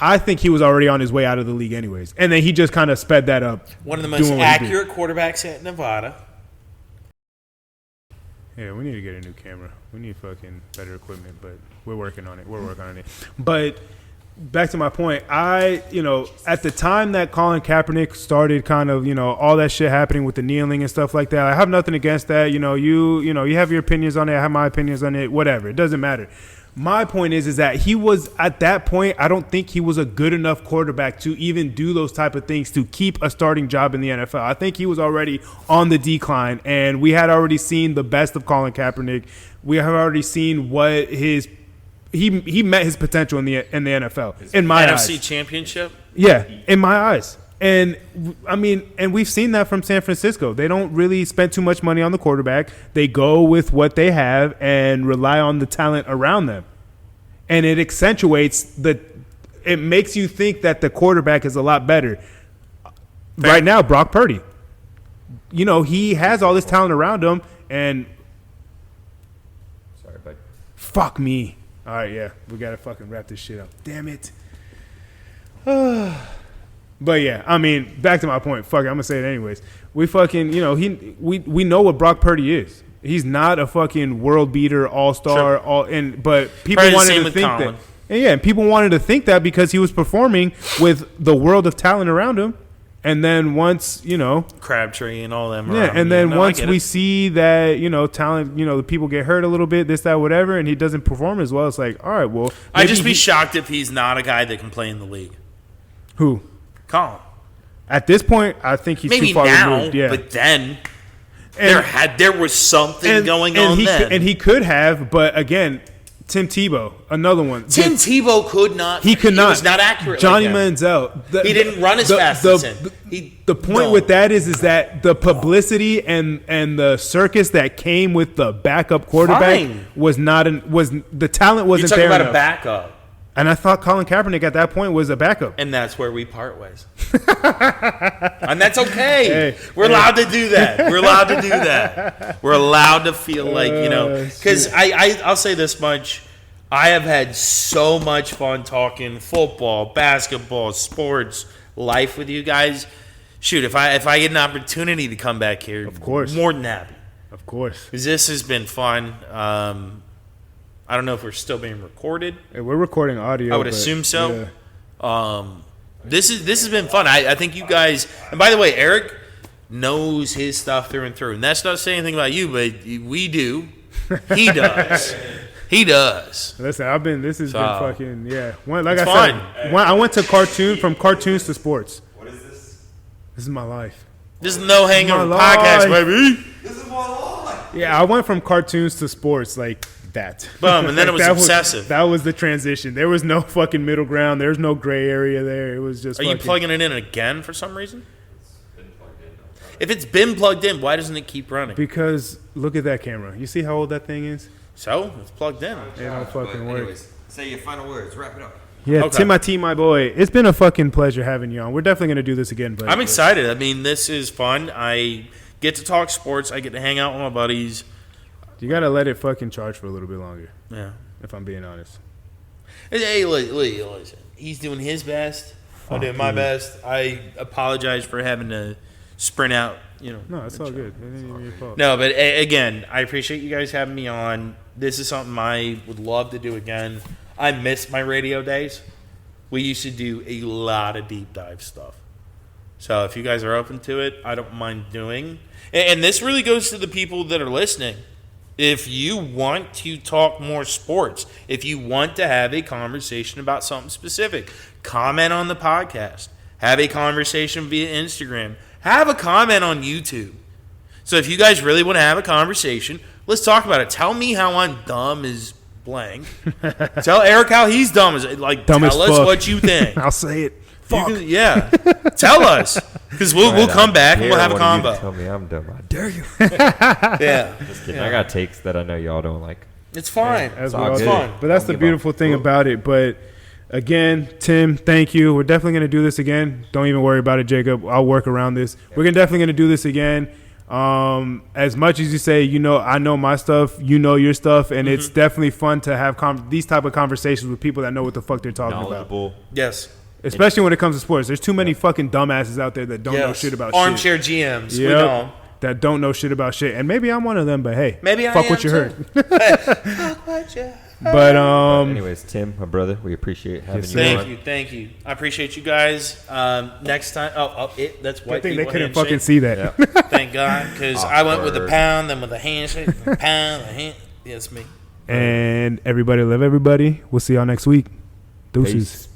I think he was already on his way out of the league anyways. And then he just kind of sped that up. One of the most doing what he did. accurate quarterbacks at Nevada. Yeah, we need to get a new camera. We need fucking better equipment, but we're working on it. But back to my point, at the time that Colin Kaepernick started kind of, all that shit happening with the kneeling and stuff like that, I have nothing against that. You have your opinions on it. I have my opinions on it. Whatever. It doesn't matter. My point is that he was, at that point, I don't think he was a good enough quarterback to even do those type of things to keep a starting job in the NFL. I think he was already on the decline, and we had already seen the best of Colin Kaepernick. We have already seen what he met his potential in the NFL, in my eyes. NFC Championship. Yeah, in my eyes. And I mean, and we've seen that from San Francisco. They don't really spend too much money on the quarterback. They go with what they have and rely on the talent around them. And it accentuates it makes you think that the quarterback is a lot better. Right now, Brock Purdy. He has all this talent around him, and Sorry, bud. fuck me. All right, yeah, we gotta fucking wrap this shit up. Damn it. But yeah, I mean, back to my point. Fuck it, I'm gonna say it anyways. We fucking, we know what Brock Purdy is. He's not a fucking world beater, all-star, but people Probably the wanted same to with think Colin. that. And people wanted to think that because he was performing with the world of talent around him. And then once, Crabtree and all them. yeah, around. and then I once get we it. see that, talent, the people get hurt a little bit, this, that, whatever, and he doesn't perform as well, it's like, all right, well, I'd just maybe be shocked if he's not a guy that can play in the league. who? Colin. At this point, I think he's Maybe too far now, removed. Yeah. but then And- there was something going on he then. and he could have, but again, Tim Tebow, another one. Tim Tebow could not. He could not. was not accurate. Johnny like that. Manziel. He didn't run as fast as him. The point with that is that the publicity and the circus that came with the backup quarterback Fine. was the talent You're wasn't talking there about enough. a backup, And I thought Colin Kaepernick at that point was a backup. and that's where we part ways. And that's okay. Hey, We're allowed to do that. We're allowed to do that. We're allowed to feel like, because I'll say this much. I have had so much fun talking football, basketball, sports, life with you guys. Shoot, if I get an opportunity to come back here, Of course. more than happy. Of course. Because this has been fun. I don't know if we're still being recorded. Hey, we're recording audio. I would but, assume so. yeah. This has been fun. I think you guys. And by the way, Eric knows his stuff through and through. And that's not saying anything about you, but we do. He does. He does. Listen, this has been fucking, yeah. Like It's I said, I went to from cartoons to sports. What is this? This is my life. This is No Hangover My podcast, life. baby. This is my life. Yeah, I went from cartoons to sports like that. Boom, and then it was That obsessive. That was the transition. There was no fucking middle ground. There was no gray area there. It was just Are you fucking, plugging it in again for some reason? If it's been plugged in, why doesn't it keep running? because look at that camera. You see how old that thing is? So, it's plugged in. It don't fucking work. Anyways, say your final words. Wrap it up. Yeah, Okay. Timothy, my boy. It's been a fucking pleasure having you on. We're definitely going to do this again. But I'm excited. I mean, this is fun. I get to talk sports. I get to hang out with my buddies. You got to let it fucking charge for a little bit longer, Yeah. if I'm being honest. Hey, listen. He's doing his best. I'm doing my best. I apologize for having to sprint out. No, it's all good. It ain't even your fault. No, but again, I appreciate you guys having me on. This is something I would love to do again. I miss my radio days. We used to do a lot of deep dive stuff. So if you guys are open to it, I don't mind doing. And this really goes to the people that are listening. If you want to talk more sports, if you want to have a conversation about something specific, comment on the podcast. Have a conversation via Instagram. Have a comment on YouTube. So if you guys really want to have a conversation, let's talk about it. Tell me how I'm dumb as blank. Tell Eric how he's dumb as like. Dumb tell as us fuck. what you think. I'll say it. You Fuck. can- yeah, tell us because we'll come back and we'll have a combo. Tell me I'm dumb. I dare you. Yeah, Just kidding. I got takes that I know y'all don't like. it's fine. As It's all we all good. do. Fun. But that's Don't the give beautiful up. thing about it. But again, Tim, thank you. We're definitely going to do this again. Don't even worry about it, Jacob. I'll work around this. We're definitely going to do this again. As much as you say, you know, I know my stuff, you know your stuff, and it's definitely fun to have these type of conversations with people that know what the fuck they're talking about. Knowledgeable. Yes. Especially when it comes to sports. There's too many fucking dumbasses out there that don't know shit about Armchair shit. GMs. We Yep. know. That don't know shit about shit. And maybe I'm one of them, but hey, Maybe I fuck am what you too. heard. Fuck what you But Anyways, Tim, my brother, we appreciate having Yes, you sir. on. Thank you. I appreciate you guys. Next time, that's I white think they people couldn't handshake. fucking see that. Yeah. Thank God, because I went with a Awkward. pound, then with a handshake, a pound, a hand. Yeah, it's me. And everybody love everybody. We'll see y'all next week. Deuces. Peace.